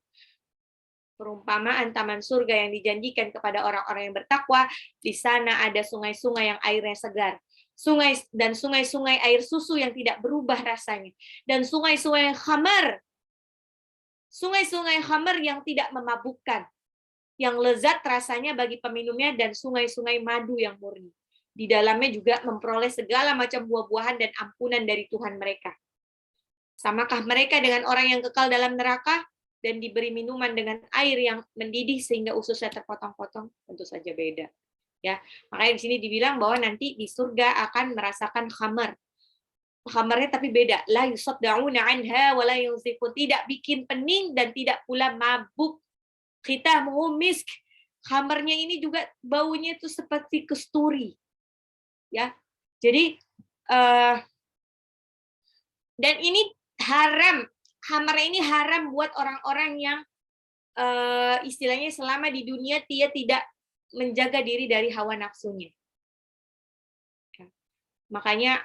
Perumpamaan taman surga yang dijanjikan kepada orang-orang yang bertakwa, di sana ada sungai-sungai yang airnya segar. Sungai-sungai air susu yang tidak berubah rasanya, dan sungai-sungai khamar yang tidak memabukkan, yang lezat rasanya bagi peminumnya, dan sungai-sungai madu yang murni. Di dalamnya juga memperoleh segala macam buah-buahan dan ampunan dari Tuhan mereka. Samakah mereka dengan orang yang kekal dalam neraka dan diberi minuman dengan air yang mendidih sehingga ususnya terpotong-potong? Tentu saja beda. Ya, makanya di sini dibilang bahwa nanti di surga akan merasakan khamar. Khamarnya tapi beda. La yusaddauna anha wa la yunzifun. Tidak bikin pening dan tidak pula mabuk. Khitamuhu misk. Khamarnya ini juga baunya itu seperti kasturi. Ya. Jadi dan ini haram. Khamarnya ini haram buat orang-orang yang istilahnya selama di dunia dia tidak menjaga diri dari hawa nafsunya. Makanya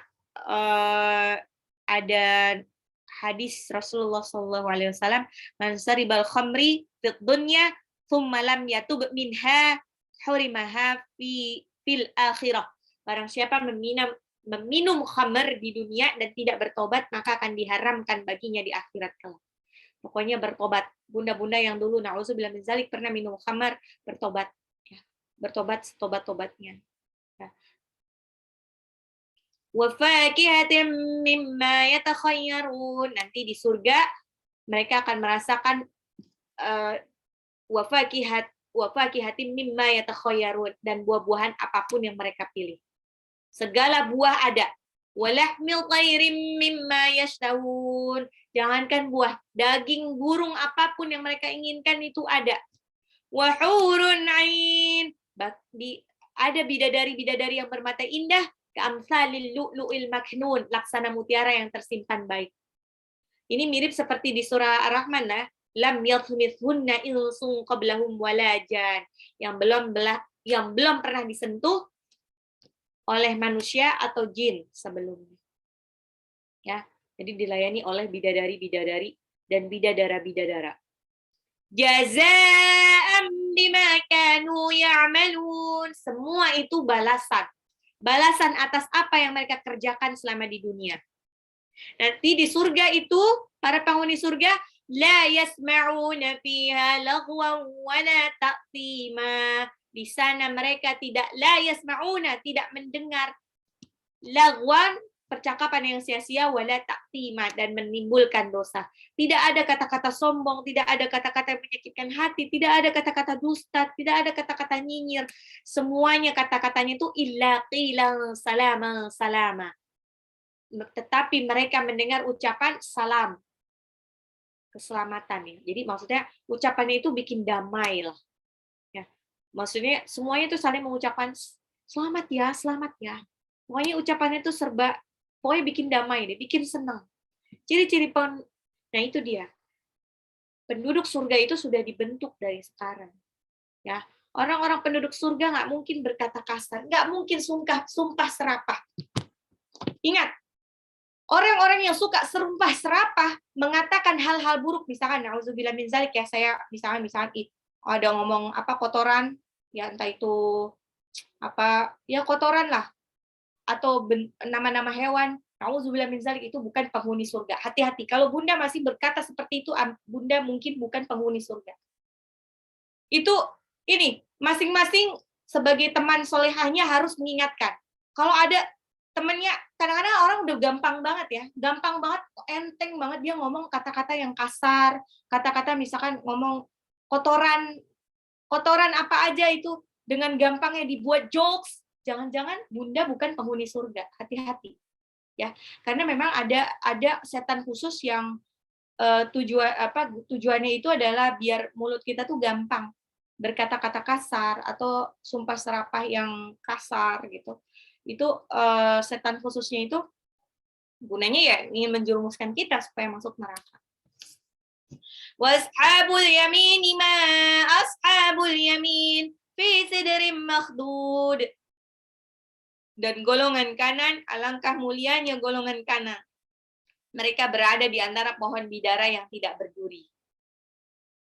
ada hadis Rasulullah SAW, man saribal khamri fid dunya thumma lam yatub minha hurimaha fil akhirah. Barang siapa meminum khamr di dunia dan tidak bertobat, maka akan diharamkan baginya di akhirat kelak. Pokoknya bertobat. Bunda-bunda yang dulu na'udzubillah min dzalik pernah minum khamar, bertobat. Ya. Bertobat setobat-tobatnya. Ya. Wa fakihatin mimma yatakhayyarun. Nanti di surga mereka akan merasakan wa fakihatin mimma yatakhayyarun, dan buah-buahan apapun yang mereka pilih. Segala buah ada. Walahmil tayrim mimma yashtahun. Jangankan buah, daging burung apapun yang mereka inginkan itu ada. Wa hurun ain. Ada bidadari-bidadari yang bermata indah, ka'amsalil lu'lu'il maknun, laksana mutiara yang tersimpan baik. Ini mirip seperti di surah Ar-Rahman lah. Lam yathmithunna insun qablahum walajan. Yang belum pernah disentuh oleh manusia atau jin sebelumnya. Ya, jadi dilayani oleh bidadari-bidadari dan bidadara-bidadara. Jazaa'an bima kanu ya'malun. Semua itu balasan. Balasan atas apa yang mereka kerjakan selama di dunia. Nanti di surga itu, para penghuni surga, la yasma'una fiha laghwan wa la ta'thima. Di sana mereka tidak la yasma'una, tidak mendengar lagwan, percakapan yang sia-sia, wala ta'tima, dan menimbulkan dosa. Tidak ada kata-kata sombong, tidak ada kata-kata yang menyakitkan hati, tidak ada kata-kata dusta, tidak ada kata-kata nyinyir. Semuanya kata-katanya itu illa qilan salama salama. Tetapi mereka mendengar ucapan salam, keselamatan ya. Jadi maksudnya ucapannya itu bikin damai lah. Maksudnya semuanya itu saling mengucapkan selamat ya. Pokoknya ucapannya itu serba, pokoknya bikin damai deh, bikin senang. Ciri-ciri nah itu dia. Penduduk surga itu sudah dibentuk dari sekarang. Ya, orang-orang penduduk surga nggak mungkin berkata kasar, nggak mungkin sumpah serapah. Ingat, orang-orang yang suka serumpah serapah mengatakan hal-hal buruk, misalkan na'udzubillah min dzalik ya, saya misalkan ada ngomong apa kotoran, ya entah itu apa ya kotoran lah, atau nama-nama hewan, na'udzubillah min dzalik, itu bukan penghuni surga. Hati-hati, kalau Bunda masih berkata seperti itu, Bunda mungkin bukan penghuni surga. Itu ini masing-masing sebagai teman solehahnya harus mengingatkan. Kalau ada temennya, kadang-kadang orang udah gampang banget, enteng banget dia ngomong kata-kata yang kasar, kata-kata misalkan ngomong kotoran apa aja itu dengan gampangnya dibuat jokes. Jangan-jangan Bunda bukan penghuni surga. Hati-hati ya, karena memang ada setan khusus yang tujuannya itu adalah biar mulut kita tuh gampang berkata-kata kasar atau sumpah serapah yang kasar gitu. Itu setan khususnya itu gunanya ya ingin menjerumuskan kita supaya masuk neraka. Washabul yamin ma ashabul yamin fi sidrin makhdud. Dan golongan kanan, alangkah mulianya golongan kanan. Mereka berada di antara pohon bidara yang tidak berduri.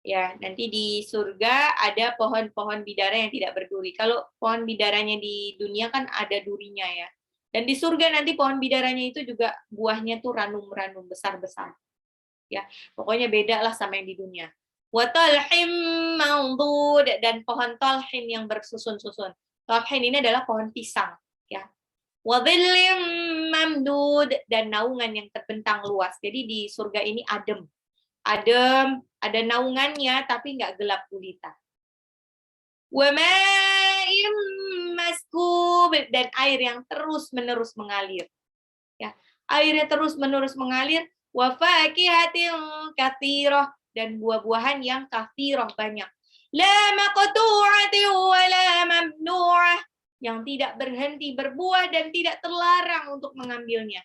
Ya, nanti di surga ada pohon-pohon bidara yang tidak berduri. Kalau pohon bidaranya di dunia kan ada durinya ya. Dan di surga nanti pohon bidaranya itu juga buahnya tuh ranum-ranum besar-besar. Ya, pokoknya beda lah sama yang di dunia. Wa talhim mandud, dan pohon talhin yang bersusun-susun. Talhin ini adalah pohon pisang, ya. Wa dhillim mamdud, dan naungan yang terbentang luas. Jadi di surga ini adem, ada naungannya tapi nggak gelap gulita. Wa ma'im maskub, dan air yang terus-menerus mengalir. Ya, airnya terus-menerus mengalir. Wa fakihatin katsirah, dan buah-buahan yang katsirah banyak. La maqtu'atin wa la mamnu'ah, yang tidak berhenti berbuah dan tidak terlarang untuk mengambilnya.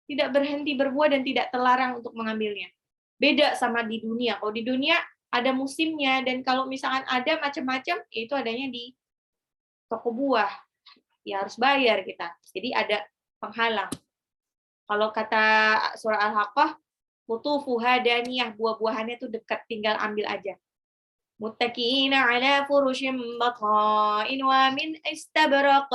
Tidak berhenti berbuah dan tidak terlarang untuk mengambilnya. Beda sama di dunia. Kalau di dunia ada musimnya, dan kalau misalkan ada macam-macam, itu adanya di toko buah. Ya harus bayar kita. Jadi ada penghalang. Kalau kata surah Al-Haqqah, qutufuha daniyah, buah-buahannya itu dekat, tinggal ambil aja. Muttaqiina ala furushim bata'in wa min istabraq.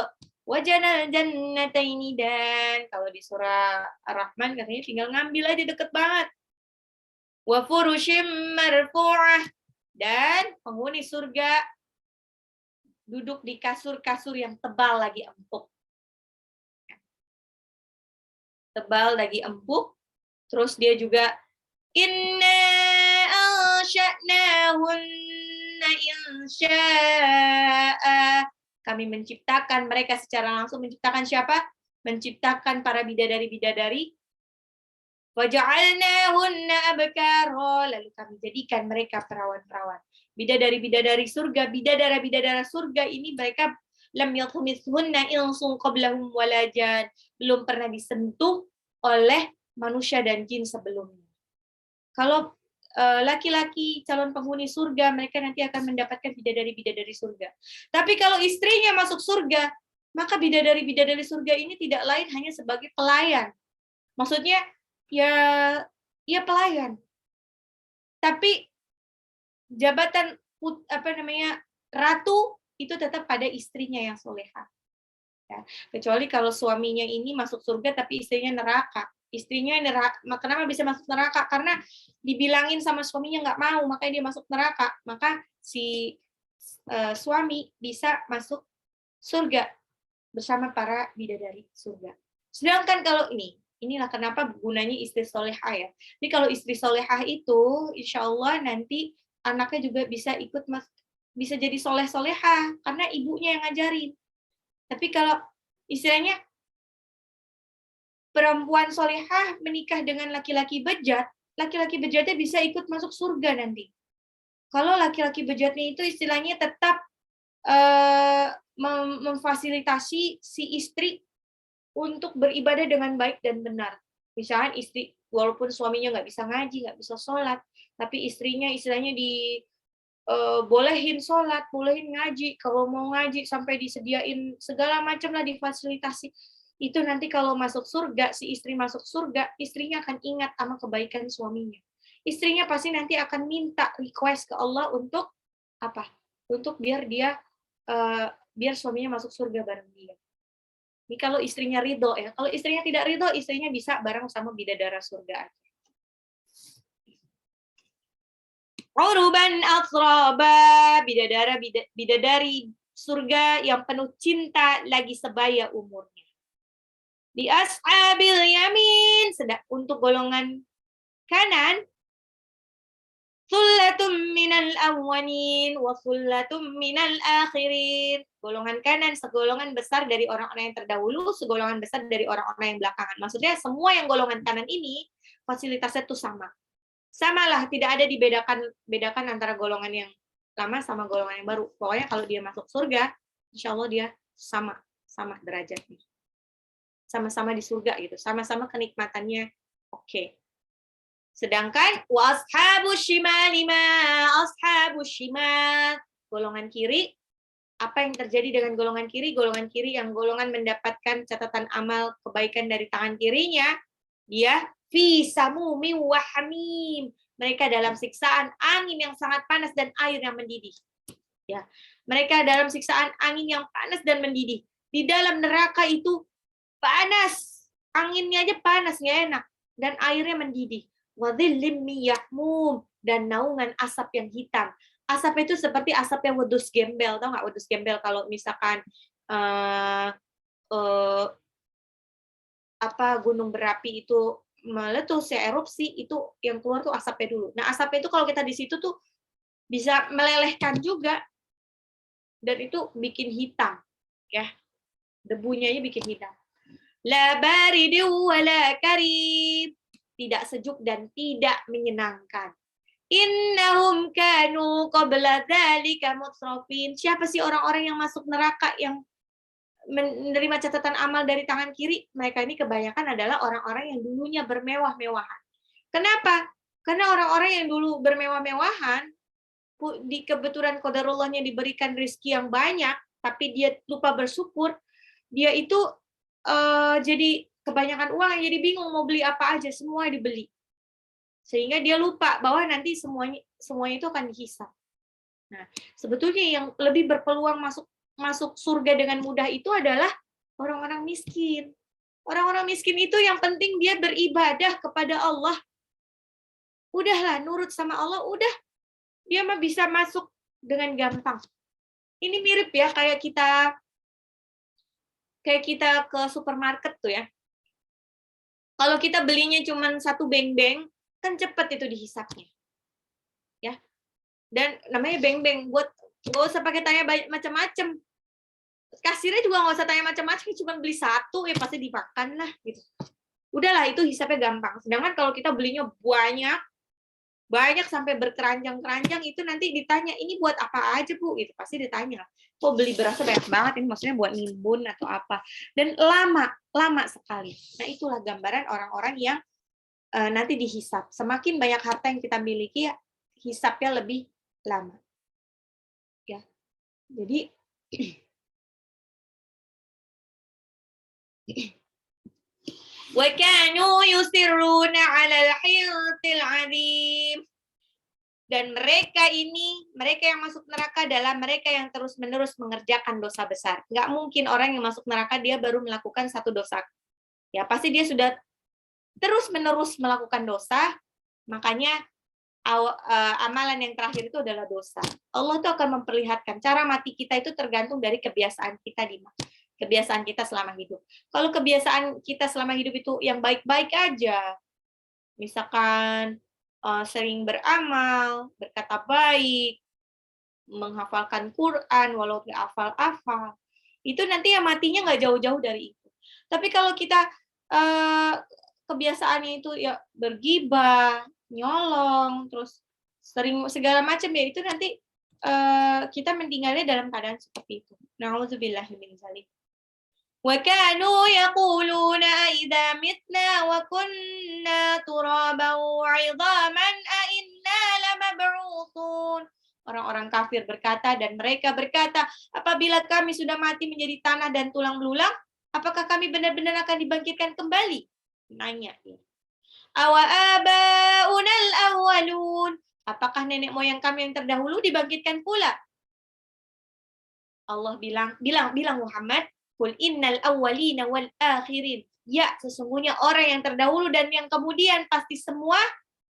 Wajanal jannataini, dan kalau di surah Ar-Rahman katanya tinggal ngambil aja, deket banget. Wa furushim marfu'ah, dan penghuni surga duduk di kasur-kasur yang tebal lagi empuk. Tebal lagi empuk. Terus dia juga inna ansha'nahunna insya'a. Kami menciptakan mereka secara langsung. Menciptakan siapa? Menciptakan para bidadari-bidadari. Waja'alnahunna abkara. Lalu kami jadikan mereka perawan-perawan. Bidadari-bidadari surga, bidadara-bidadara surga ini mereka lam yathmithunna insun qablahum wala jan. Belum pernah disentuh oleh manusia dan jin sebelumnya. Kalau laki-laki calon penghuni surga, mereka nanti akan mendapatkan bidadari-bidadari surga. Tapi kalau istrinya masuk surga, maka bidadari-bidadari surga ini tidak lain hanya sebagai pelayan. Maksudnya ya pelayan. Tapi jabatan ratu itu tetap pada istrinya yang soleha. Ya, kecuali kalau suaminya ini masuk surga tapi istrinya neraka. Istrinya neraka. Kenapa bisa masuk neraka? Karena dibilangin sama suaminya nggak mau, makanya dia masuk neraka. Maka si suami bisa masuk surga bersama para bidadari surga. Sedangkan kalau inilah kenapa gunanya istri solehah ya. Jadi kalau istri solehah itu, insya Allah nanti anaknya juga bisa ikut bisa jadi soleh-solehah karena ibunya yang ngajarin. Tapi kalau istilahnya perempuan solehah menikah dengan laki-laki bejat, laki-laki bejatnya bisa ikut masuk surga nanti. Kalau laki-laki bejatnya itu istilahnya tetap memfasilitasi si istri untuk beribadah dengan baik dan benar. Misalnya istri, walaupun suaminya nggak bisa ngaji, nggak bisa sholat, tapi istrinya istilahnya bolehin sholat, bolehin ngaji, kalau mau ngaji sampai disediain segala macam lah, difasilitasi. Itu nanti kalau masuk surga, si istri masuk surga, istrinya akan ingat sama kebaikan suaminya. Istrinya pasti nanti akan minta request ke Allah untuk apa? Untuk biar suaminya masuk surga bareng dia. Ini kalau istrinya ridho ya. Kalau istrinya tidak ridho, istrinya bisa bareng sama bidadara surga aja. Uruban atraba, bidadari surga yang penuh cinta lagi sebaya umurnya. Di ashabil yamin, untuk golongan kanan, sullatum minal awwanin wa sullatum minal akhirin. Golongan kanan segolongan besar dari orang-orang yang terdahulu, segolongan besar dari orang-orang yang belakangan. Maksudnya semua yang golongan kanan ini fasilitasnya tuh sama. Samalah, tidak ada bedakan antara golongan yang lama sama golongan yang baru. Pokoknya kalau dia masuk surga, insya Allah dia sama derajatnya. Sama-sama di surga gitu, sama-sama kenikmatannya oke. Sedangkan washabus shimal ashabus shimal, golongan kiri, apa yang terjadi dengan golongan kiri? Golongan kiri yang golongan mendapatkan catatan amal kebaikan dari tangan kirinya, dia fi samumi wa hamim. Mereka dalam siksaan angin yang sangat panas dan air yang mendidih. Ya, mereka dalam siksaan angin yang panas dan mendidih. Di dalam neraka itu panas, anginnya aja panas, nggak enak, dan airnya mendidih. Wadhillim miyahmum, dan naungan asap yang hitam. Asap itu seperti asap yang wedus gembel, tau nggak wedus gembel kalau misalkan gunung berapi itu meletus ya, erupsi, itu yang keluar tuh asapnya dulu. Nah, asapnya itu kalau kita di situ tuh bisa melelehkan juga, dan itu bikin hitam, ya, debunya aja bikin hitam. La baridu wala karim, tidak sejuk dan tidak menyenangkan. Innahum kanu qabla dzalika mutrafin. Siapa sih orang-orang yang masuk neraka yang menerima catatan amal dari tangan kiri? Mereka ini kebanyakan adalah orang-orang yang dulunya bermewah-mewahan. Kenapa? Karena orang-orang yang dulu bermewah-mewahan, di kebetulan qadarullahnya diberikan rezeki yang banyak, tapi dia lupa bersyukur, dia itu jadi kebanyakan uang, jadi bingung mau beli apa aja, semua dibeli. Sehingga dia lupa bahwa nanti semuanya itu akan dihisab. Nah, sebetulnya yang lebih berpeluang masuk surga dengan mudah itu adalah Orang-orang miskin. Orang-orang miskin itu yang penting dia beribadah kepada Allah. Udahlah, nurut sama Allah, udah. Dia mah bisa masuk dengan gampang. Ini mirip ya kayak kita ke supermarket tuh ya. Kalau kita belinya cuma satu beng-beng, kan cepet itu dihisapnya. Ya. Dan namanya beng-beng, buat nggak usah pakai tanya macam-macam. Kasirnya juga nggak usah tanya macam-macam, cuma beli satu ya pasti dimakan lah gitu. Udahlah, itu hisapnya gampang. Sedangkan kalau kita belinya banyak sampai berkeranjang-keranjang, itu nanti ditanya, ini buat apa aja Bu? Itu pasti ditanya. Kok beli berasnya banyak banget, ini maksudnya buat nimbun atau apa. Dan lama sekali. Nah, itulah gambaran orang-orang yang nanti dihisap. Semakin banyak harta yang kita miliki, hisapnya lebih lama. Ya. Jadi وَكَانُوا يُصِرُّونَ عَلَى الْحِنْثِ الْعَظِيمِ. Dan mereka yang masuk neraka adalah mereka yang terus-menerus mengerjakan dosa besar. Nggak mungkin orang yang masuk neraka dia baru melakukan satu dosa. Ya, pasti dia sudah terus-menerus melakukan dosa, makanya amalan yang terakhir itu adalah dosa. Allah tuh akan memperlihatkan cara mati kita itu tergantung dari kebiasaan kita kebiasaan kita selama hidup. Kalau kebiasaan kita selama hidup itu yang baik-baik aja, misalkan sering beramal, berkata baik, menghafalkan Quran walau nggak hafal-hafal, itu nanti ya matinya nggak jauh-jauh dari itu. Tapi kalau kita kebiasaannya itu ya bergibah, nyolong, terus sering segala macam ya, itu nanti kita meninggalnya dalam keadaan seperti itu. Na'udzubillahi min dzalik. وَكَانُوا يَقُولُونَ أَإِذَا مِتْنَا وَكُنَّا تُرَابًا وَعِظَامًا أَإِنَّا لَمَبْعُوثُونَ. Orang-orang kafir berkata, dan mereka berkata, apabila kami sudah mati menjadi tanah dan tulang belulang, apakah kami benar-benar akan dibangkitkan kembali? Nanya. Awa aba'unal awwalun. Apakah nenek moyang kami yang terdahulu dibangkitkan pula? Allah bilang Muhammad, Qul innal awwalina wal akhirin. Ya, sesungguhnya orang yang terdahulu dan yang kemudian pasti semua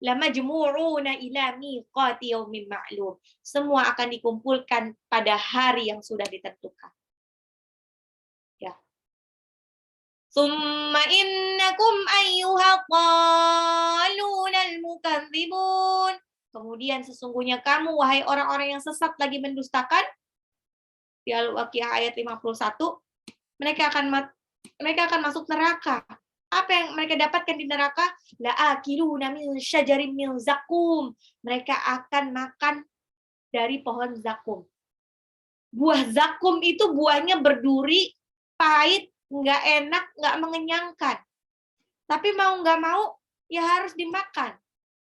lamajmu'una ila miqati yaumin ma'lum. Semua akan dikumpulkan pada hari yang sudah ditentukan. Ya. Summa innakum ayyuhal qalunal mukadzibun. Kemudian sesungguhnya kamu wahai orang-orang yang sesat lagi mendustakan, di Al-Waqiah ayat 51, mereka akan masuk neraka. Apa yang mereka dapatkan di neraka? La'akiluna min syajarin min zakum. Mereka akan makan dari pohon zakum. Buah zakum itu buahnya berduri, pahit, nggak enak, nggak mengenyangkan. Tapi mau nggak mau, ya harus dimakan.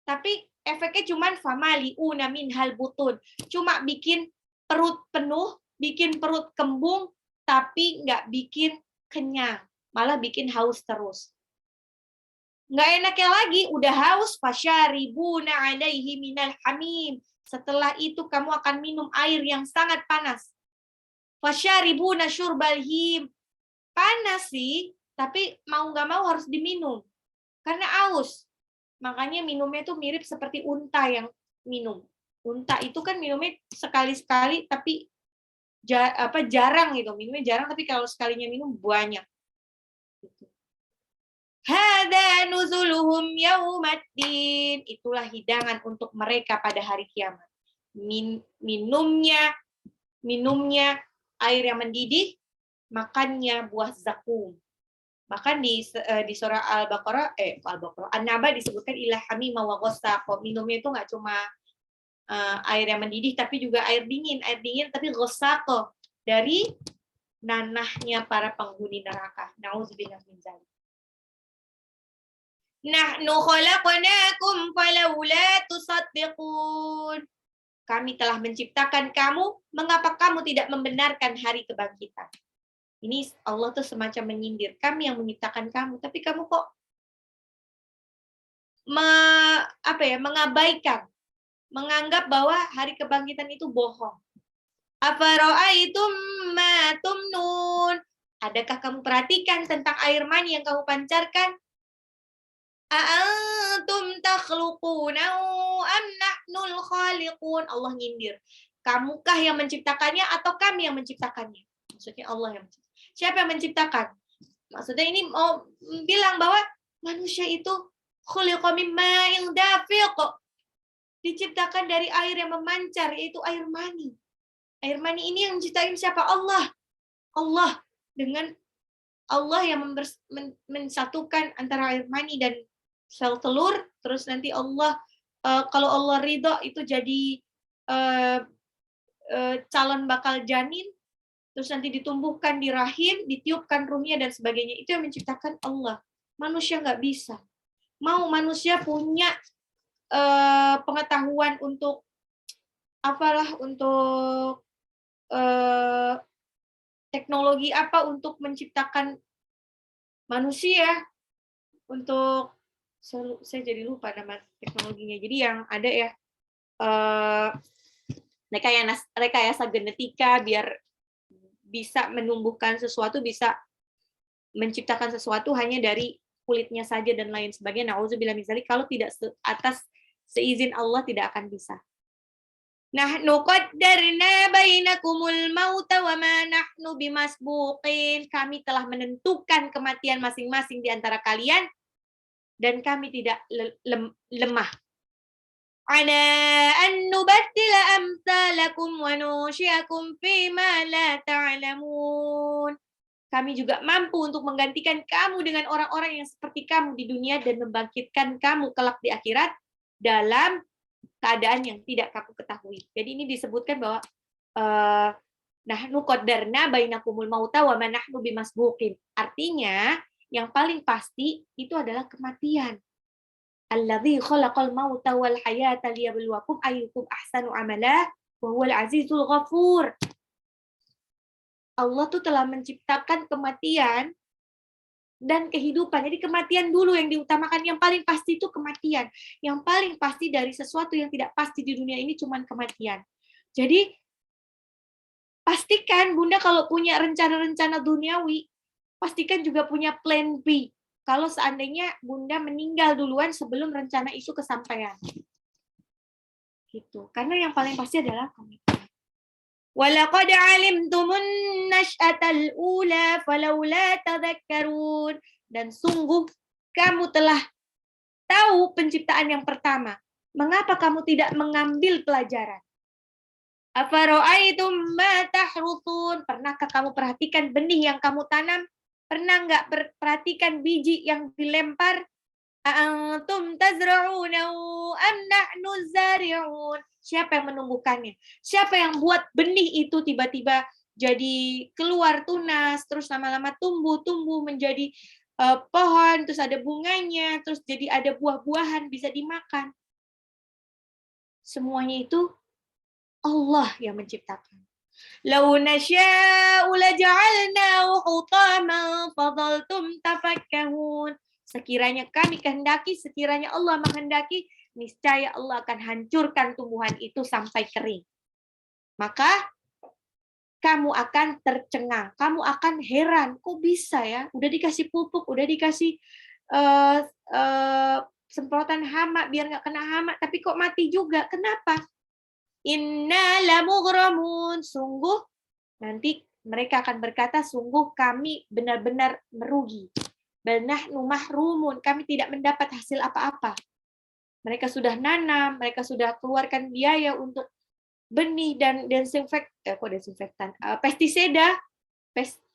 Tapi efeknya cuma famali'una minhal butun. Cuma bikin perut penuh, bikin perut kembung, tapi nggak bikin kenyang, malah bikin haus terus. Nggak enaknya lagi, udah haus, fasyaribuna alaihi minal hamim. Setelah itu kamu akan minum air yang sangat panas. Fasyaribuna syurbal him. Panas sih, tapi mau nggak mau harus diminum. Karena haus. Makanya minumnya tuh mirip seperti unta yang minum. Unta itu kan minumnya sekali-sekali, tapi jarang gitu, minumnya jarang, tapi kalau sekalinya minum banyak. Hada nuzuluhum yaumaddin. Itulah hidangan untuk mereka pada hari kiamat. Minumnya air yang mendidih, makannya buah zakum. Bahkan di surah Al-Baqarah, An-Naba disebutkan ila hamima wa ghasaq. Minumnya itu nggak cuma air yang mendidih, tapi juga air dingin tapi ghasaq dari nanahnya para penghuni neraka. Nauzubillah min dzalik. Nahnu khalaqnakum falawla tusaddiqun. Kami telah menciptakan kamu, mengapa kamu tidak membenarkan hari kebangkitan? Ini Allah tuh semacam menyindir, kami yang menciptakan kamu, tapi kamu kok mengabaikan, menganggap bahwa hari kebangkitan itu bohong. Afara'aitum ma tumnun. Adakah kamu perhatikan tentang air mani yang kamu pancarkan? A'antum takhluqunahu am nahnul khaliqun? Allah nyindir. Kamukah yang menciptakannya atau kami yang menciptakannya? Maksudnya Allah yang menciptakan. Siapa yang menciptakan? Maksudnya ini mau bilang bahwa manusia itu khuliqa min ma'in dafiq. Diciptakan dari air yang memancar, yaitu air mani. Air mani ini yang menciptakan siapa? Allah. Allah. Dengan Allah yang mensatukan antara air mani dan sel telur, terus nanti Allah, kalau Allah ridho itu jadi calon bakal janin, terus nanti ditumbuhkan di rahim, ditiupkan ruhnya dan sebagainya. Itu yang menciptakan Allah. Manusia nggak bisa. Mau manusia punya pengetahuan untuk untuk teknologi apa untuk menciptakan manusia, untuk saya jadi lupa nama teknologinya. Jadi yang ada ya rekayasa genetika biar bisa menumbuhkan sesuatu, bisa menciptakan sesuatu hanya dari kulitnya saja dan lain sebagainya. Nauzubillah min dzalik, kalau tidak atas seizin Allah tidak akan bisa. Nahnu qaddarna bainakumul mauta wa ma nahnu bimasbuqin. Kami telah menentukan kematian masing-masing di antara kalian dan kami tidak lemah. Ala an nubaddila amsalakum wa nusyiakum fima la ta'lamun. Kami juga mampu untuk menggantikan kamu dengan orang-orang yang seperti kamu di dunia dan membangkitkan kamu kelak di akhirat dalam keadaan yang tidak kamu ketahui. Jadi ini disebutkan bahwa nahnu qaddarna bainakumul mauta wa ma nahnu bimasbuqin. Artinya yang paling pasti itu adalah kematian. Alladzi khalaqal mauta wal hayata liyabluwakum ayyukum ahsanu amala wa huwal azizul ghafur. Allah tuh telah menciptakan kematian dan kehidupan. Jadi kematian dulu yang diutamakan. Yang paling pasti itu kematian. Yang paling pasti dari sesuatu yang tidak pasti di dunia ini cuma kematian. Jadi pastikan Bunda kalau punya rencana-rencana duniawi, pastikan juga punya plan B. Kalau seandainya Bunda meninggal duluan sebelum rencana itu kesampaian. Gitu. Karena yang paling pasti adalah kematian. وَلَقَدْ عَلِمْتُمُ النَّشْأَةَ الْأُولَى فَلَوْلَا تَذَكَّرُونَ. Dan sungguh kamu telah tahu penciptaan yang pertama. Mengapa kamu tidak mengambil pelajaran? أَفَرَأَيْتُمْ مَا تَحْرُثُونَ. Pernahkah kamu perhatikan benih yang kamu tanam? Pernah nggak perhatikan biji yang dilempar? أَأَنْتُمْ تَزْرَعُونَهُ أَمْ نَحْنُ الزَّارِعُونَ. Siapa yang menumbuhkannya? Siapa yang buat benih itu tiba-tiba jadi keluar tunas, terus lama-lama tumbuh menjadi pohon, terus ada bunganya, terus jadi ada buah-buahan bisa dimakan. Semuanya itu Allah yang menciptakan. Lau nasya'u laja'alnahu hutaman fadhaltum tafakkahun. Sekiranya kami kehendaki, sekiranya Allah menghendaki, niscaya Allah akan hancurkan tumbuhan itu sampai kering. Maka kamu akan tercengang, kamu akan heran, kok bisa ya? Udah dikasih pupuk, udah dikasih semprotan hama biar nggak kena hama, tapi kok mati juga? Kenapa? Inna lamughramun. Sungguh nanti mereka akan berkata, sungguh kami benar-benar merugi. Bal nahnu mahrumun. Kami tidak mendapat hasil apa-apa. Mereka sudah nanam, mereka sudah keluarkan biaya untuk benih dan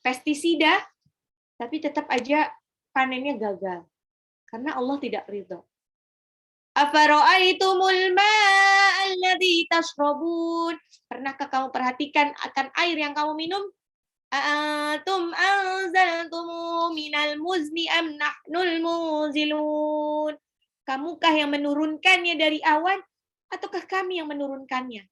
pestisida, tapi tetap aja panennya gagal. Karena Allah tidak ridho. Afara'aitumul ma'a alladzi tashrabun. Pernahkah kamu perhatikan akan air yang kamu minum? A'antum anzaltumu minal muzni am nahnul munzilun. Kamukah yang menurunkannya dari awan ataukah kami yang menurunkannya?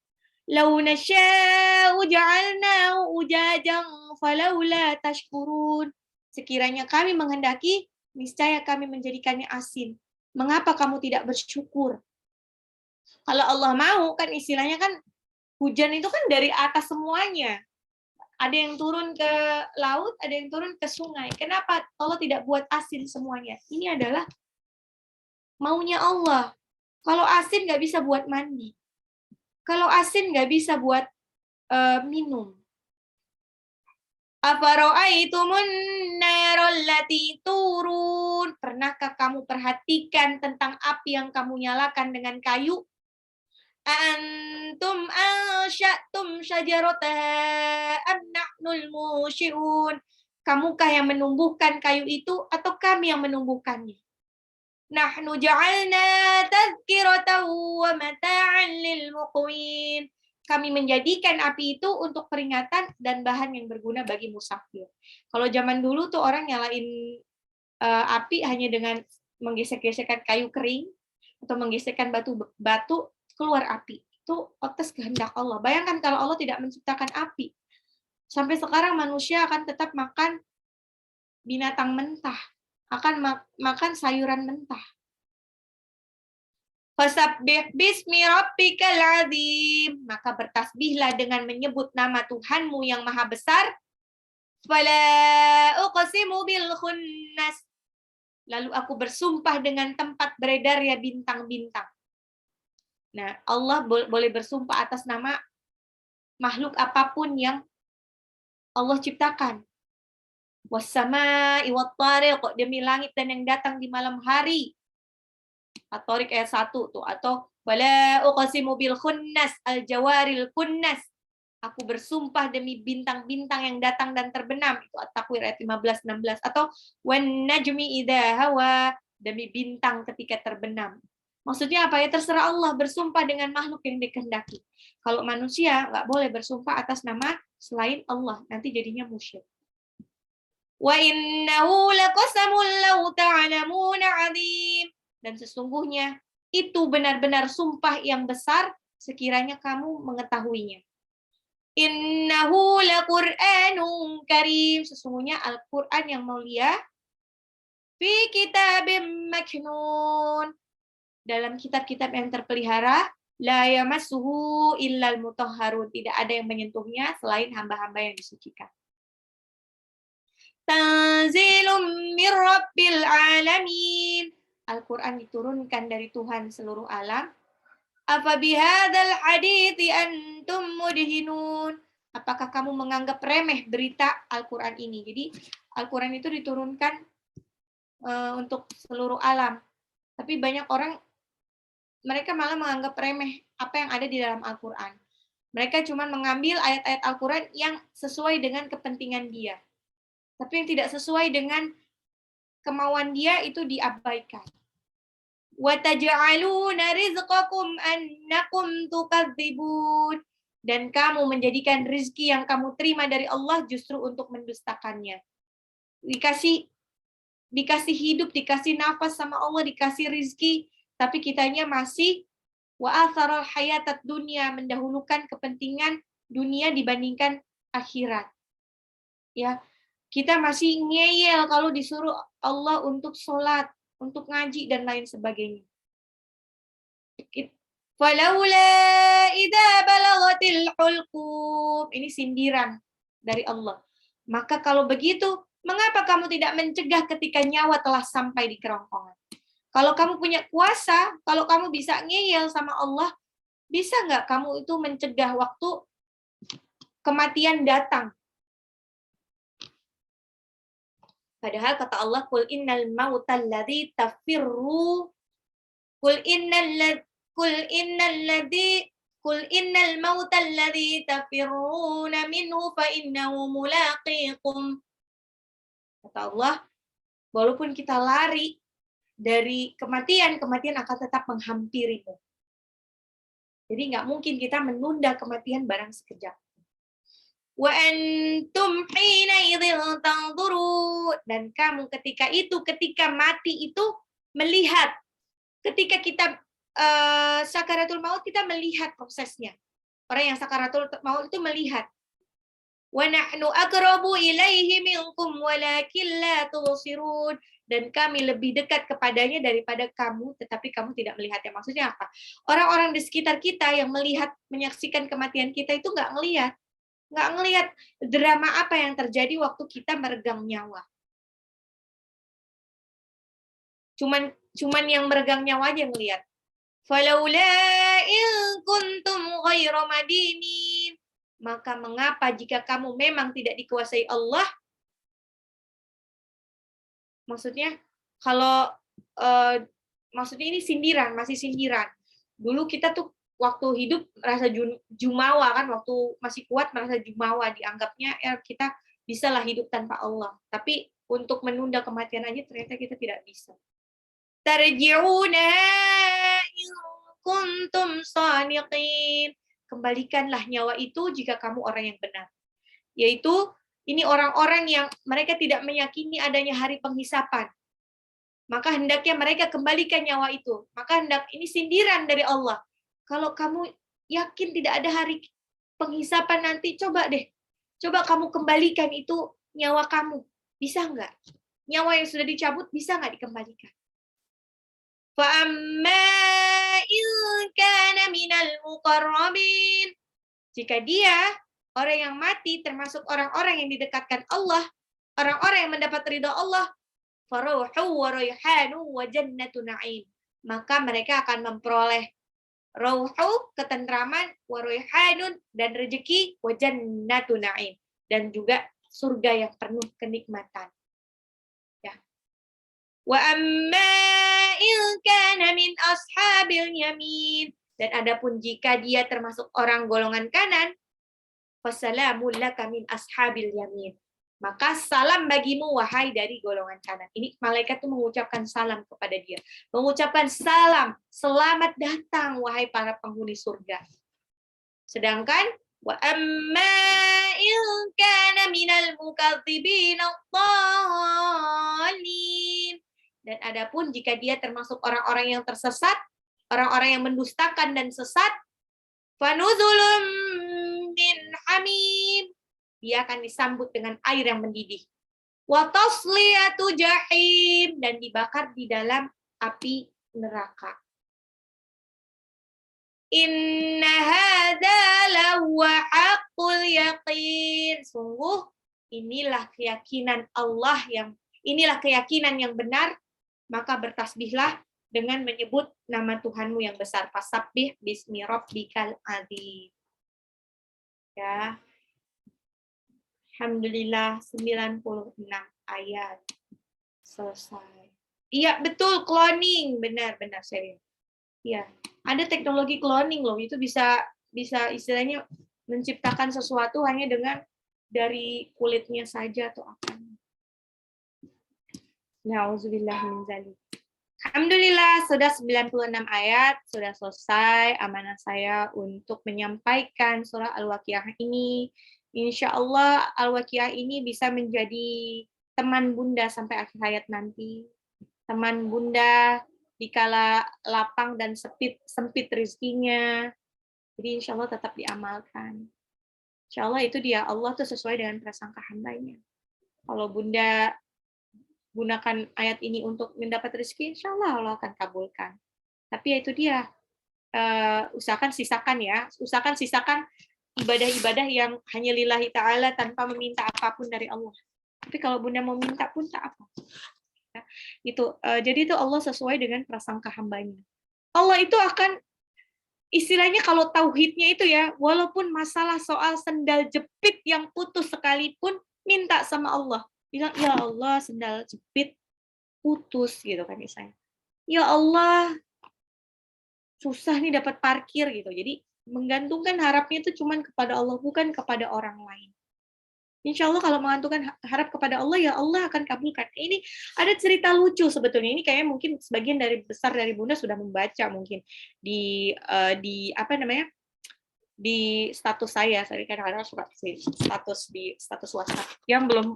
Lau nasya'u ja'alnahu ujajan falaula tashkurun. Sekiranya kami menghendaki, niscaya kami menjadikannya asin. Mengapa kamu tidak bersyukur? Kalau Allah mau, kan istilahnya kan hujan itu kan dari atas semuanya. Ada yang turun ke laut, ada yang turun ke sungai. Kenapa Allah tidak buat asin semuanya? Ini adalah maunya Allah. Kalau asin nggak bisa buat mandi. Kalau asin nggak bisa buat minum. Afara'aitumun narol lati turun. Pernahkah kamu perhatikan tentang api yang kamu nyalakan dengan kayu? Antum ansya'tum syajarataha am nahnul musyi'un. Kamukah yang menumbuhkan kayu itu atau kami yang menumbuhkannya? Nahnu ja'alna tadhkiratan wa mata'an lil muqwin. Kami menjadikan api itu untuk peringatan dan bahan yang berguna bagi musafir. Kalau zaman dulu tuh orang nyalain api hanya dengan menggesek-gesekkan kayu kering atau menggesekkan batu keluar api. Itu atas kehendak Allah. Bayangkan kalau Allah tidak menciptakan api. Sampai sekarang manusia akan tetap makan binatang mentah, akan makan sayuran mentah. Fasabbih bismi rabbikal azim. Maka bertasbihlah dengan menyebut nama Tuhanmu yang maha besar. Fala uqsimu bil khunnas. Lalu aku bersumpah dengan tempat beredarnya bintang-bintang. Nah, Allah boleh bersumpah atas nama makhluk apapun yang Allah ciptakan. Wassama'i wattariq, demi langit dan yang datang di malam hari. At-Tariq ayat 1 tuh, atau wala uqsimu bil khunnas al-jawaril kunnas. Aku bersumpah demi bintang-bintang yang datang dan terbenam. Itu At-Takwir ayat 15-16. Atau wan najmi idza hawa, demi bintang ketika terbenam. Maksudnya apa ya? Terserah Allah bersumpah dengan makhluk yang dikehendaki. Kalau manusia nggak boleh bersumpah atas nama selain Allah, nanti jadinya musyrik. Wa innahu laqasamul law ta'lamuna 'adzim. Dan sesungguhnya itu benar-benar sumpah yang besar sekiranya kamu mengetahuinya. Innahu laqur'anun karim. Sesungguhnya Al-Qur'an yang mulia. Fi kitabim maknun. Dalam kitab-kitab yang terpelihara. La yamassuhu illal mutahharun. Tidak ada yang menyentuhnya selain hamba-hamba yang disucikan. Tanzilum mir rabbil alamin. Al-Quran diturunkan dari Tuhan seluruh alam. Apa bihadzal hadithi antum mudhinun. Apakah kamu menganggap remeh berita Al-Quran ini? Jadi Al-Quran itu diturunkan untuk seluruh alam. Tapi banyak orang, mereka malah menganggap remeh apa yang ada di dalam Al-Quran. Mereka cuma mengambil ayat-ayat Al-Quran yang sesuai dengan kepentingan dia. Tapi yang tidak sesuai dengan kemauan dia itu diabaikan. Wa taj'aluna rizqakum annakum tukadzibun. Dan kamu menjadikan rizki yang kamu terima dari Allah justru untuk mendustakannya. Dikasih hidup, dikasih nafas sama Allah, dikasih rizki, tapi kitanya masih wa atharal hayatad dunya, mendahulukan kepentingan dunia dibandingkan akhirat. Ya, kita masih ngeyel kalau disuruh Allah untuk sholat, untuk ngaji, dan lain sebagainya. Falaula idza balaghatil hulqum. Ini sindiran dari Allah. Maka kalau begitu, mengapa kamu tidak mencegah ketika nyawa telah sampai di kerongkongan? Kalau kamu punya kuasa, kalau kamu bisa ngeyel sama Allah, bisa nggak kamu itu mencegah waktu kematian datang? Padahal kata Allah, Qul innal mautal ladzi tafirru Qul innal mautal ladzi tafirruna minhu fa innahu mulaqikum. Kata Allah, walaupun kita lari dari kematian, kematian akan tetap menghampirimu. Jadi nggak mungkin kita menunda kematian barang sekejap. Wa antum hina idzil tanzurun. Dan kamu ketika mati itu melihat. Ketika kita sakaratul maut, kita melihat prosesnya. Orang yang sakaratul maut itu melihat. Wa nahnu aqrabu ilaihi minkum walakin la tubsirun. Dan kami lebih dekat kepadanya daripada kamu, tetapi kamu tidak melihatnya. Maksudnya apa? Orang-orang di sekitar kita yang menyaksikan kematian kita itu nggak ngelihat. nggak ngelihat drama apa yang terjadi waktu kita meregang nyawa. Cuman yang meregang nyawa aja ngelihat. Falaula in kuntum ghairu madinin. Maka mengapa jika kamu memang tidak dikuasai Allah? Maksudnya kalau maksudnya ini sindiran, masih sindiran. Dulu kita tuh waktu hidup merasa jumawa kan, waktu masih kuat merasa jumawa, dianggapnya ya kita bisalah hidup tanpa Allah. Tapi untuk menunda kematian aja ternyata kita tidak bisa. Tarji'una in kuntum shadiqin. Kembalikanlah nyawa itu jika kamu orang yang benar. Yaitu ini orang-orang yang mereka tidak meyakini adanya hari penghisapan. Maka hendaknya mereka kembalikan nyawa itu. Maka ini sindiran dari Allah. Kalau kamu yakin tidak ada hari penghisapan nanti, coba deh. Coba kamu kembalikan itu nyawa kamu. Bisa nggak? Nyawa yang sudah dicabut bisa nggak dikembalikan? فَأَمَّا إِنْ كَانَ مِنَ الْمُقَرَّبِينَ. Jika dia, orang yang mati, termasuk orang-orang yang didekatkan Allah, orang-orang yang mendapat ridha Allah, فَرَوْحُ وَرَيْحَانُ وَجَنَّةُ نَعِيمٍ. Maka mereka akan memperoleh rauhu, ketentraman, warayhanun, dan rezeki, wajannatu na'im, dan juga surga yang penuh kenikmatan. Ya. Wa amma in kana min ashabil yamin. Dan adapun jika dia termasuk orang golongan kanan, fasalamul laka min ashabil yamin. Maka salam bagimu wahai dari golongan kanan. Ini malaikat itu mengucapkan salam kepada dia. Mengucapkan salam, selamat datang wahai para penghuni surga. Sedangkan wa amma in kana minal mukadzibin ad-dallin. Dan adapun jika dia termasuk orang-orang yang tersesat, orang-orang yang mendustakan dan sesat, fanuzulun min hamim. Dia akan disambut dengan air yang mendidih. Wa tasliyatu jahim, dan dibakar di dalam api neraka. Inna hadza lahuwa haqqul yaqin. Sungguh inilah keyakinan Allah inilah keyakinan yang benar, maka bertasbihlah dengan menyebut nama Tuhanmu yang besar. Fasabbih bismi rabbikal adzim. Ya. Alhamdulillah 96 ayat selesai. Iya, betul, cloning, benar serius. Iya, ada teknologi cloning loh, itu bisa istilahnya menciptakan sesuatu hanya dengan dari kulitnya saja atau apa. Nauzubillah min dzalik. Alhamdulillah sudah 96 ayat, sudah selesai amanah saya untuk menyampaikan surah Al-Waqiah ini. Insya Allah Al-Waqiah ini bisa menjadi teman Bunda sampai akhir hayat nanti. Teman Bunda dikala lapang dan sempit rezekinya. Jadi insya Allah tetap diamalkan. Insya Allah itu dia, Allah tuh sesuai dengan prasangka hambanya. Kalau Bunda gunakan ayat ini untuk mendapat rezeki, insya Allah Allah akan kabulkan. Tapi ya itu dia, usahakan sisakan ibadah-ibadah yang hanya lillahi ta'ala tanpa meminta apapun dari Allah. Tapi kalau Bunda mau minta pun tak apa. Ya, itu, jadi itu Allah sesuai dengan prasangka hambanya. Allah itu akan, istilahnya kalau tauhidnya itu ya, walaupun masalah soal sendal jepit yang putus sekalipun, minta sama Allah. Bilang, ya Allah, sendal jepit putus gitu kan misalnya. Ya Allah, susah nih dapat parkir gitu. Jadi menggantungkan harapnya itu cuma kepada Allah, bukan kepada orang lain. Insya Allah kalau menggantungkan harap kepada Allah, ya Allah akan kabulkan. Ini ada cerita lucu sebetulnya. Ini kayaknya mungkin sebagian besar dari Bunda sudah membaca mungkin di apa namanya, di status saya kadang-kadang suka status WhatsApp. Yang belum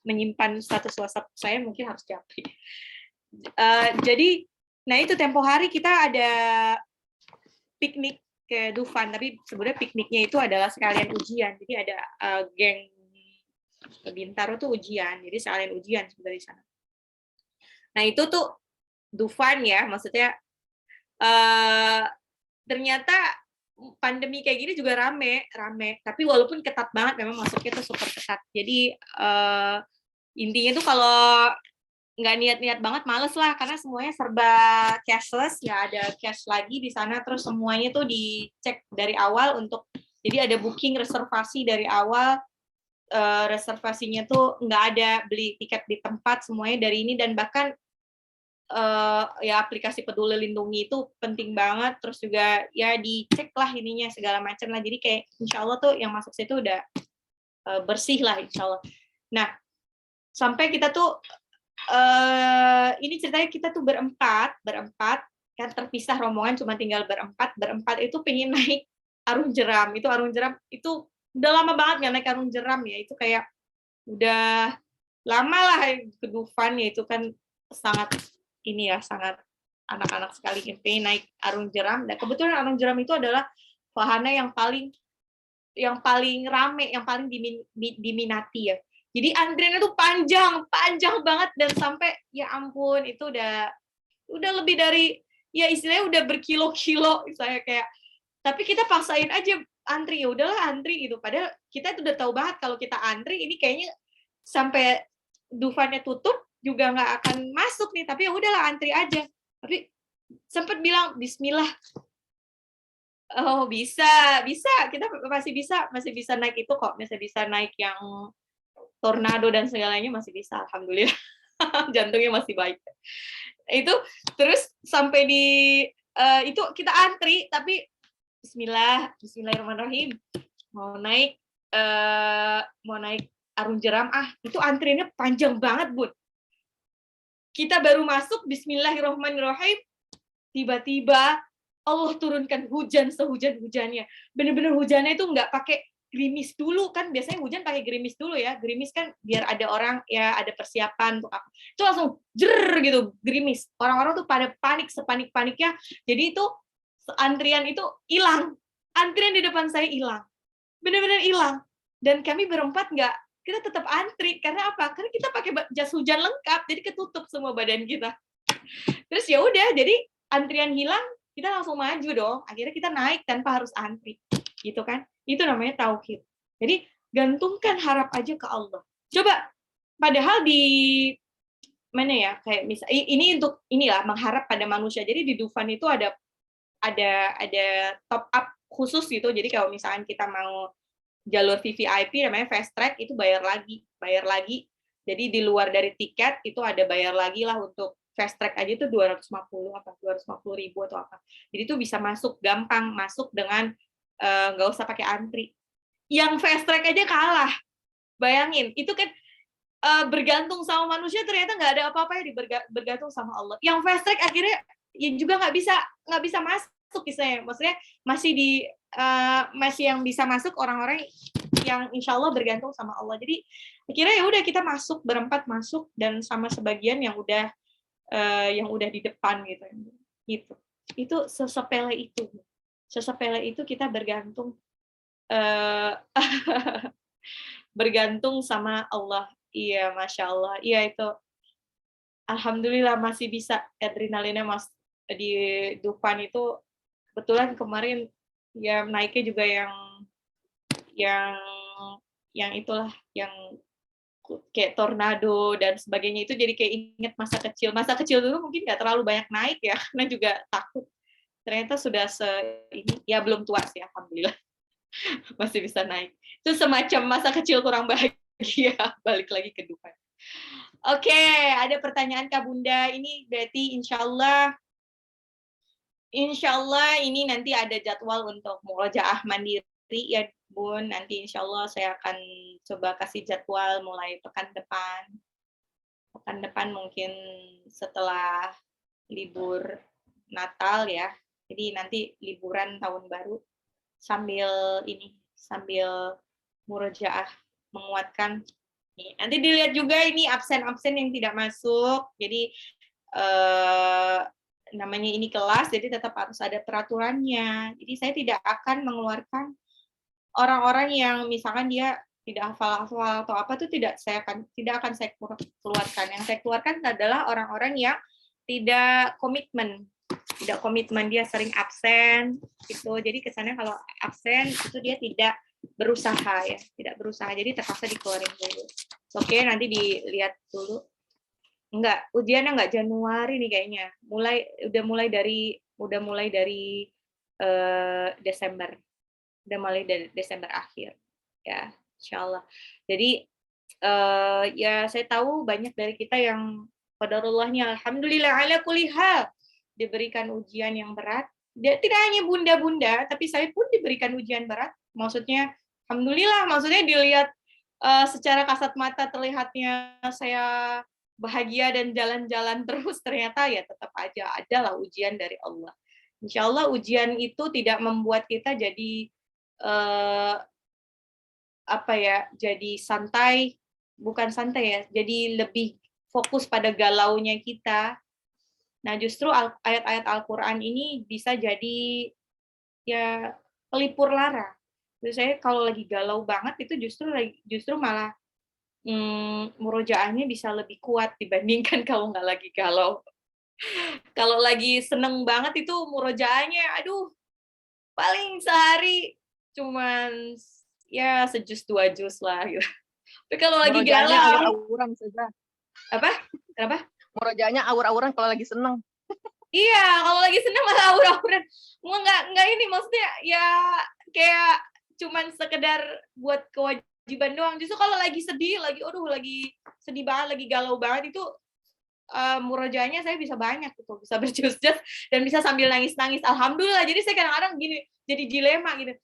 menyimpan status WhatsApp saya mungkin harus japri. Jadi, nah itu tempo hari kita ada piknik ke Dufan, tapi sebenarnya pikniknya itu adalah sekalian ujian. Jadi ada geng Bintaro tuh ujian, jadi sekalian ujian sebenarnya di sana. Nah itu tuh Dufan ya, maksudnya ternyata pandemi kayak gini juga rame. Tapi walaupun ketat banget, memang masuknya tuh super ketat. Jadi intinya tuh kalau nggak niat-niat banget, males lah, karena semuanya serba cashless, nggak ada cash lagi di sana. Terus semuanya tuh dicek dari awal jadi ada booking reservasi dari awal. Reservasinya tuh nggak ada beli tiket di tempat, semuanya dari ini. Dan bahkan ya aplikasi Peduli Lindungi itu penting banget. Terus juga ya dicek lah ininya segala macam lah. Jadi kayak insya Allah tuh yang masuk situ udah bersih lah insya Allah. Nah, sampai kita tuh ini ceritanya kita tuh berempat kan, terpisah rombongan, cuma tinggal berempat itu pengen naik Arung Jeram. Itu Arung Jeram itu udah lama banget nggak naik Arung Jeram ya. Itu kayak udah lama lah ke Dufan ya, itu kan sangat ini ya, sangat anak-anak sekali pengen naik Arung Jeram. Dan kebetulan Arung Jeram itu adalah wahana yang paling rame, yang paling diminati ya. Jadi antriannya tuh panjang banget, dan sampai ya ampun itu udah lebih dari, ya istilahnya udah berkilo-kilo saya kayak. Tapi kita paksain aja antri, ya udahlah antri gitu. Padahal kita itu udah tahu banget kalau kita antri ini kayaknya sampai Dufannya tutup juga nggak akan masuk nih. Tapi ya udahlah antri aja. Tapi sempat bilang Bismillah. Oh bisa, kita masih bisa naik itu kok, masih bisa naik yang tornado dan segalanya, masih bisa, alhamdulillah. Jantungnya masih baik. Itu terus sampai di itu kita antri, tapi Bismillahirrahmanirrahim mau naik Arung Jeram, itu antriannya panjang banget, Bun. Kita baru masuk Bismillahirrahmanirrahim, tiba-tiba Allah turunkan hujan sehujan-hujannya. Bener-bener hujannya itu nggak pakai gerimis dulu, kan biasanya hujan pakai gerimis dulu ya. Gerimis kan biar ada orang ya, ada persiapan untuk apa. Itu langsung jer gitu gerimis. Orang-orang tuh pada panik, sepanik-paniknya. Jadi itu antrian itu hilang. Antrian di depan saya hilang. Bener-bener hilang. Dan kami berempat kita tetap antri. Karena apa? Karena kita pakai jas hujan lengkap, jadi ketutup semua badan kita. Terus ya udah, jadi antrian hilang, kita langsung maju dong. Akhirnya kita naik tanpa harus antri, gitu kan? Itu namanya tauhid. Jadi gantungkan harap aja ke Allah. Coba, padahal di mana ya? Kayak misal ini untuk inilah mengharap pada manusia. Jadi di Dufan itu ada top up khusus gitu. Jadi kalau misalkan kita mau jalur VVIP namanya fast track, itu bayar lagi. Jadi di luar dari tiket itu ada bayar lagi lah. Untuk fast track aja itu 250.000 atau apa. Jadi itu bisa masuk gampang, masuk dengan nggak usah pakai antri. Yang fast track aja kalah. Bayangin, itu kan bergantung sama manusia, ternyata nggak ada apa-apa ya, bergantung sama Allah. Yang fast track akhirnya ya juga nggak bisa masuk kisahnya. Maksudnya masih yang bisa masuk orang-orang yang insya Allah bergantung sama Allah. Jadi akhirnya ya udah kita berempat masuk, dan sama sebagian yang udah di depan gitu. Itu sesepele itu kita bergantung bergantung sama Allah. Iya, masya Allah. Iya itu, alhamdulillah masih bisa adrenalinnya di Dufan itu. Kebetulan kemarin ya naiknya juga yang itulah, yang kayak tornado dan sebagainya. Itu jadi kayak inget masa kecil dulu, mungkin nggak terlalu banyak naik ya, karena juga takut. Ternyata sudah ini ya, belum tua sih, alhamdulillah masih bisa naik. Itu semacam masa kecil kurang bahagia, balik lagi ke Dufan. Oke, ada pertanyaan Kak Bunda. Ini berarti insya Allah ini nanti ada jadwal untuk murojaah mandiri ya Bun. Nanti insya Allah saya akan coba kasih jadwal mulai pekan depan mungkin setelah libur Natal ya. Jadi nanti liburan tahun baru sambil murojaah menguatkan. Nanti dilihat juga ini absen yang tidak masuk. Jadi namanya ini kelas, jadi tetap harus ada peraturannya. Jadi saya tidak akan mengeluarkan orang-orang yang misalkan dia tidak hafal atau apa, itu tidak akan saya keluarkan. Yang saya keluarkan adalah orang-orang yang tidak komitmen. tidak komitmen, dia sering absen gitu. Jadi kesannya kalau absen itu dia tidak berusaha ya, tidak berusaha. Jadi terpaksa dikeluarin dulu. Oke, nanti dilihat dulu. Ujiannya enggak Januari nih kayaknya. Udah mulai dari Desember. Udah mulai dari Desember akhir. Ya, insyaallah. Jadi ya saya tahu banyak dari kita yang qadarullahnya alhamdulillah ala kulli hal diberikan ujian yang berat. Tidak hanya bunda-bunda, tapi saya pun diberikan ujian berat. Maksudnya alhamdulillah, maksudnya dilihat secara kasat mata terlihatnya saya bahagia dan jalan-jalan terus, ternyata ya tetap aja adalah ujian dari Allah. Insya Allah ujian itu tidak membuat kita jadi jadi santai, bukan santai ya, jadi lebih fokus pada galaunya kita. Nah, justru ayat-ayat Al-Quran ini bisa jadi ya pelipur lara. Terus saya kalau lagi galau banget itu justru malah murojaahnya bisa lebih kuat dibandingkan kalau nggak lagi galau. Kalau lagi seneng banget itu murojaahnya, aduh, paling sehari cuman ya sejus 2 jus lah gitu. Tapi kalau lagi Murojaahnya galau, aur-auran saja. apa? Kenapa? Murojaahnya aur-auran kalau lagi seneng. Iya, kalau lagi seneng malah aur-auran. Nggak ini, maksudnya ya kayak cuman sekedar buat kewajiban doang. Justru kalau lagi sedih, lagi sedih banget, lagi galau banget itu murojaahnya saya bisa banyak gitu, bisa berjus-jus dan bisa sambil nangis-nangis. Alhamdulillah. Jadi saya kadang-kadang gini, jadi dilema gitu.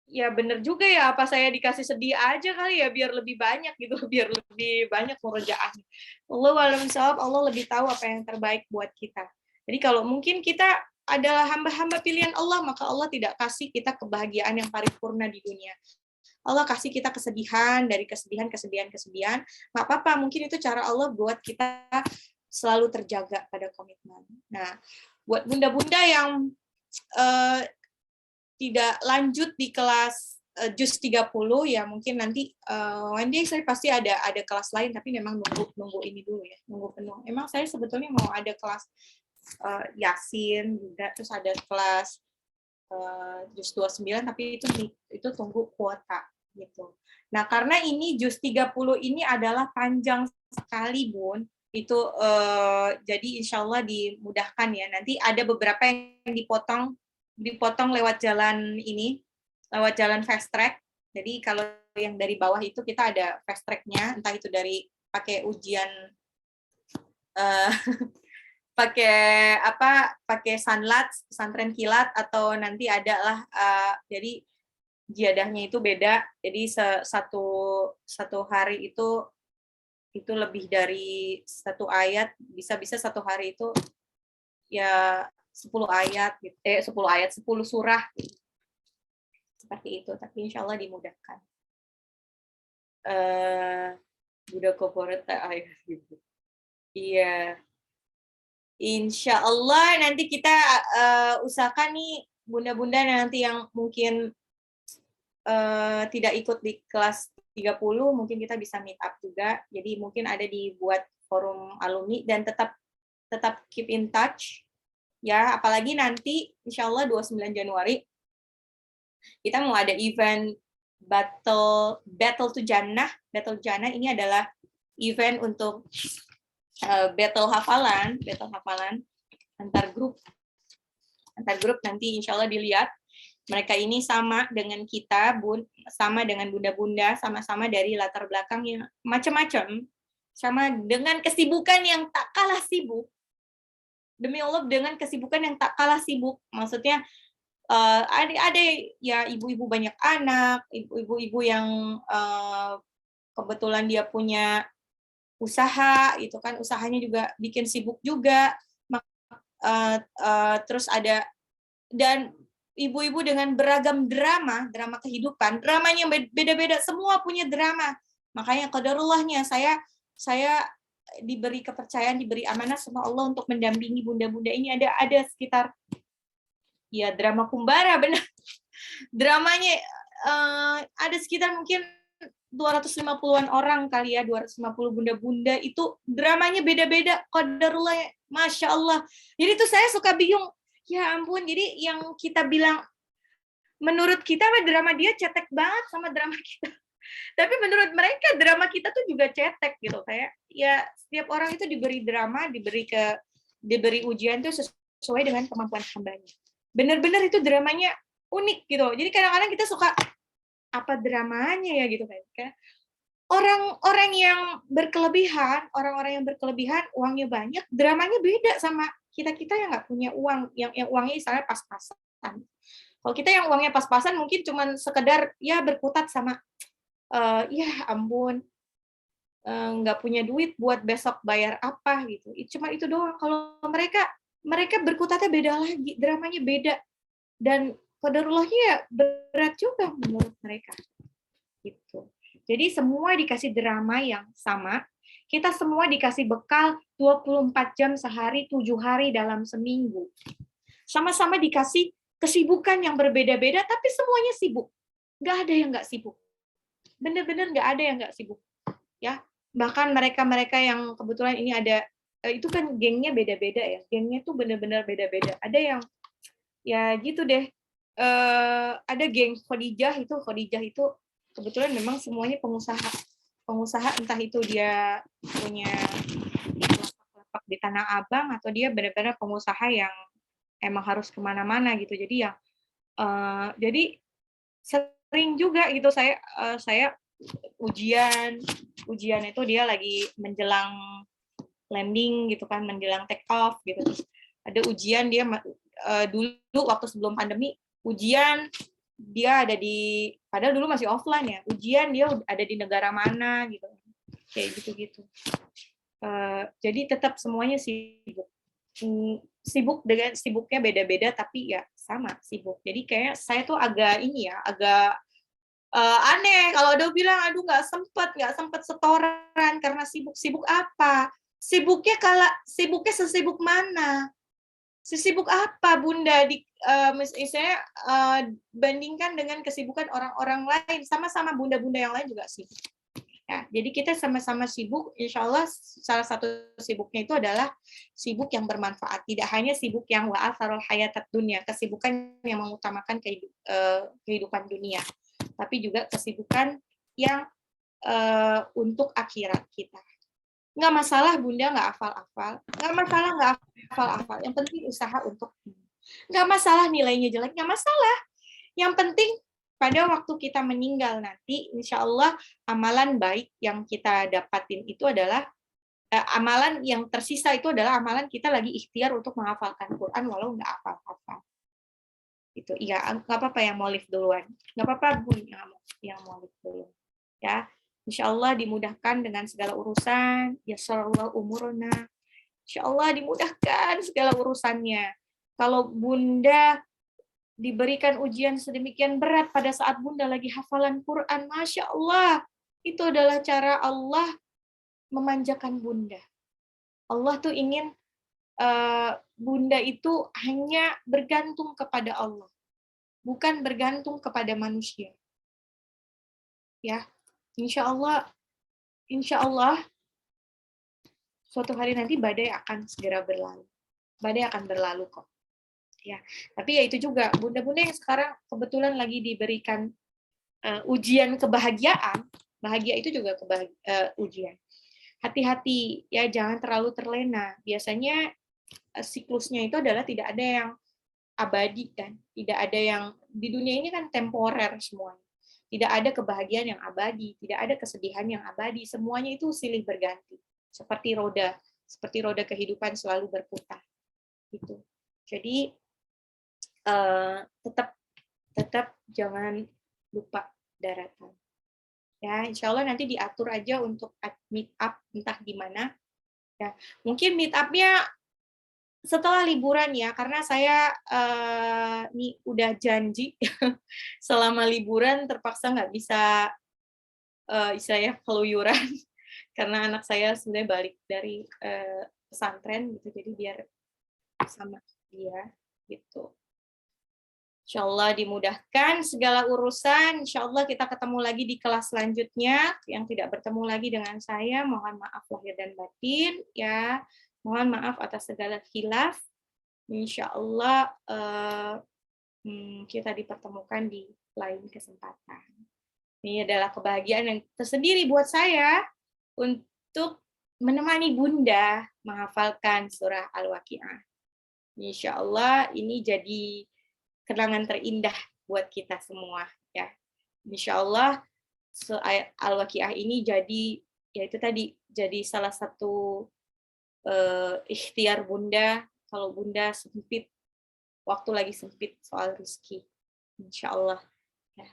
Ya bener juga ya, apa saya dikasih sedih aja kali ya biar lebih banyak gitu, biar lebih banyak murojaahnya. Allahu a'lam bishawab, Allah lebih tahu apa yang terbaik buat kita. Jadi kalau mungkin kita adalah hamba-hamba pilihan Allah, maka Allah tidak kasih kita kebahagiaan yang paripurna di dunia. Allah kasih kita kesedihan, dari kesedihan, nggak apa-apa, mungkin itu cara Allah buat kita selalu terjaga pada komitmen. Nah, buat bunda-bunda yang tidak lanjut di kelas juz 30 ya mungkin nanti one day saya pasti ada kelas lain, tapi memang nunggu ini dulu ya, nunggu penuh. Emang saya sebetulnya mau ada kelas Yasin juga, terus ada kelas juz 29, tapi itu tunggu kuota gitu. Nah, karena ini juz 30 ini adalah panjang sekali, Bun. Itu jadi insya Allah dimudahkan ya. Nanti ada beberapa yang dipotong lewat jalan fast track. Jadi kalau yang dari bawah itu kita ada fast track-nya, entah itu dari pakai ujian pakai sanlat, pesantren kilat, atau nanti adalah jadi jiadahnya itu beda. Jadi satu hari itu lebih dari 1 ayat, bisa satu hari itu ya 10 ayat, 10 surah, gitu. Seperti itu, tapi insya Allah dimudahkan. Budak corporate gitu. Iya. Insya Allah nanti kita usahakan nih bunda-bunda nanti yang mungkin tidak ikut di kelas 30, mungkin kita bisa meet up juga. Jadi mungkin ada dibuat forum alumni dan tetap keep in touch. Ya, apalagi nanti insya Allah 29 Januari kita mau ada event Battle to Jannah. Battle Jannah ini adalah event untuk battle hafalan antar grup nanti insya Allah dilihat. Mereka ini sama dengan kita, sama dengan bunda-bunda, sama-sama dari latar belakang yang macam-macam, sama dengan kesibukan yang tak kalah sibuk. Demi Allah, dengan kesibukan yang tak kalah sibuk. Maksudnya ada ya ibu-ibu banyak anak, ibu-ibu yang kebetulan dia punya usaha, itu kan usahanya juga bikin sibuk juga. Terus ada dan ibu-ibu dengan beragam drama kehidupan, dramanya beda-beda, semua punya drama. Makanya qadarullahnya saya diberi kepercayaan, diberi amanah sama Allah untuk mendampingi bunda-bunda ini. Ada sekitar ya drama kumbara, benar. Dramanya ada sekitar mungkin 250-an orang kali ya, 250 bunda-bunda itu dramanya beda-beda, qadarullah, Masya Allah. Jadi tuh saya suka bingung, Ya ampun, jadi yang kita bilang menurut kita drama dia cetek banget sama drama kita. Tapi menurut mereka drama kita tuh juga cetek gitu, kayak ya setiap orang itu diberi drama, diberi ujian tuh sesuai dengan kemampuan hambanya. Bener-bener itu dramanya unik gitu. Jadi kadang-kadang kita suka apa dramanya ya gitu kan. Orang-orang yang berkelebihan, uangnya banyak, dramanya beda sama kita-kita yang nggak punya uang, yang uangnya misalnya pas-pasan. Kalau kita yang uangnya pas-pasan mungkin cuman sekedar ya berkutat sama ya ampun, nggak punya duit buat besok bayar apa gitu. Cuma itu doang. Kalau mereka berkutatnya beda lagi, dramanya beda. Dan qadarullahnya ya berat juga menurut mereka. Gitu. Jadi semua dikasih drama yang sama. Kita semua dikasih bekal 24 jam sehari, 7 hari dalam seminggu. Sama-sama dikasih kesibukan yang berbeda-beda, tapi semuanya sibuk. Nggak ada yang nggak sibuk. Bener-bener nggak ada yang nggak sibuk. Ya, bahkan mereka-mereka yang kebetulan ini ada, itu kan gengnya beda-beda ya. Gengnya tuh bener-bener beda-beda. Ada yang, ya gitu deh. Ada geng Khadijah itu kebetulan memang semuanya pengusaha entah itu dia punya lapak di Tanah Abang atau dia benar-benar pengusaha yang emang harus kemana-mana gitu. Jadi yang jadi sering juga gitu saya ujian itu dia lagi menjelang landing gitu kan, menjelang take off gitu. Ada ujian dia dulu waktu sebelum pandemi ujian dia ada di, padahal dulu masih offline ya, ujian dia ada di negara mana gitu, kayak gitu-gitu. Jadi tetap semuanya sibuk dengan sibuknya beda-beda tapi ya sama sibuk. Jadi kayak saya tuh agak aneh kalau udah bilang aduh nggak sempet setoran karena sibuk apa? Sibuknya sesibuk mana? Sesibuk apa Bunda misalnya bandingkan dengan kesibukan orang-orang lain, sama-sama bunda-bunda yang lain juga sibuk. Ya, jadi kita sama-sama sibuk, insya Allah salah satu sibuknya itu adalah sibuk yang bermanfaat, tidak hanya sibuk yang wa'atharul hayatat dunia, kesibukan yang mengutamakan kehidupan dunia, tapi juga kesibukan yang untuk akhirat kita. Nggak masalah Bunda nggak hafal-hafal, nggak masalah nggak hafal-hafal, yang penting usaha untuk nggak masalah nilainya jelek, nggak masalah. Yang penting pada waktu kita meninggal nanti, insya Allah amalan baik yang kita dapatin itu adalah amalan yang tersisa itu adalah amalan kita lagi ikhtiar untuk menghafalkan Quran walau nggak hafal-hafal. Itu iya, nggak apa-apa yang mau live duluan, nggak apa-apa Bu yang mau live dulu, ya. Insya Allah dimudahkan dengan segala urusan. Yasarallahu umurna. Insya Allah dimudahkan segala urusannya. Kalau Bunda diberikan ujian sedemikian berat pada saat Bunda lagi hafalan Quran, Masya Allah, itu adalah cara Allah memanjakan Bunda. Allah tuh ingin Bunda itu hanya bergantung kepada Allah, bukan bergantung kepada manusia. Ya, insya Allah, suatu hari nanti badai akan segera berlalu. Badai akan berlalu kok. Ya, tapi ya itu juga bunda-bunda yang sekarang kebetulan lagi diberikan ujian kebahagiaan, bahagia itu juga ujian. Hati-hati ya, jangan terlalu terlena. Biasanya siklusnya itu adalah tidak ada yang abadi kan, tidak ada yang di dunia ini kan temporer semuanya. Tidak ada kebahagiaan yang abadi, tidak ada kesedihan yang abadi, semuanya itu silih berganti. Seperti roda kehidupan selalu berputar. Gitu. Jadi tetap jangan lupa daratan. Ya, insya Allah nanti diatur aja untuk meet up entah di mana. Ya, mungkin meet up-nya setelah liburan ya, karena saya nih udah janji selama liburan terpaksa nggak bisa istilahnya keluyuran karena anak saya sebenarnya balik dari pesantren gitu, jadi biar sama dia gitu. Insya Allah dimudahkan segala urusan. Insya Allah kita ketemu lagi di kelas selanjutnya. Yang tidak bertemu lagi dengan saya, mohon maaf lahir dan batin ya. Mohon maaf atas segala khilaf. Insya Allah kita dipertemukan di lain kesempatan. Ini adalah kebahagiaan yang tersendiri buat saya untuk menemani Bunda menghafalkan surah Al-Waqiah. Insya Allah ini jadi kenangan terindah buat kita semua ya. Insya Allah Al-Waqiah ini jadi yaitu tadi jadi salah satu ikhtiar Bunda kalau Bunda sempit waktu lagi sempit soal rezeki. Insya Allah. Ya.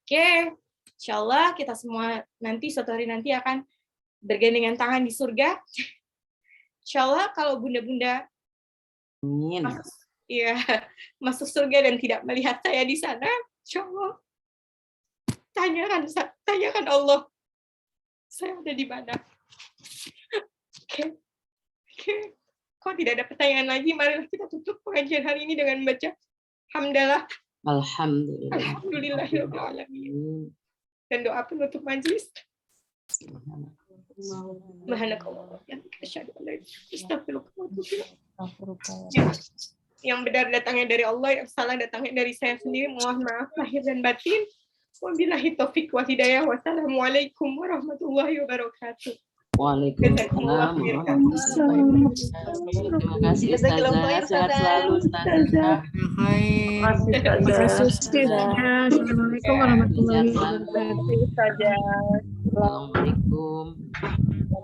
Oke, Insya Allah kita semua nanti suatu hari nanti akan bergandengan tangan di surga. Insya Allah kalau Bunda-Bunda masuk surga dan tidak melihat saya di sana, Insya Allah tanyakan Allah, saya ada di mana. Oke. Kalau tidak ada pertanyaan lagi, mari kita tutup pengajian hari ini dengan membaca hamdalah. Alhamdulillahirabbil alamin. Dan doa penutup majelis. Subhanakallah. Yang benar datangnya dari Allah, yang salah datangnya dari saya sendiri. Mohon maaf lahir dan batin. Wabillahi taufiq wal hidayah. Wassalamualaikum warahmatullahi wabarakatuh. Waalaikumsalam warahmatullahi wabarakatuh. Terima kasih Ustazah. Sehat selalu Ustazah. Terima kasih Ustazah. Assalamualaikum warahmatullahi wabarakatuh. Assalamualaikum.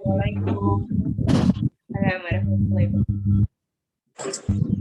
Waalaikumsalam warahmatullahi wabarakatuh.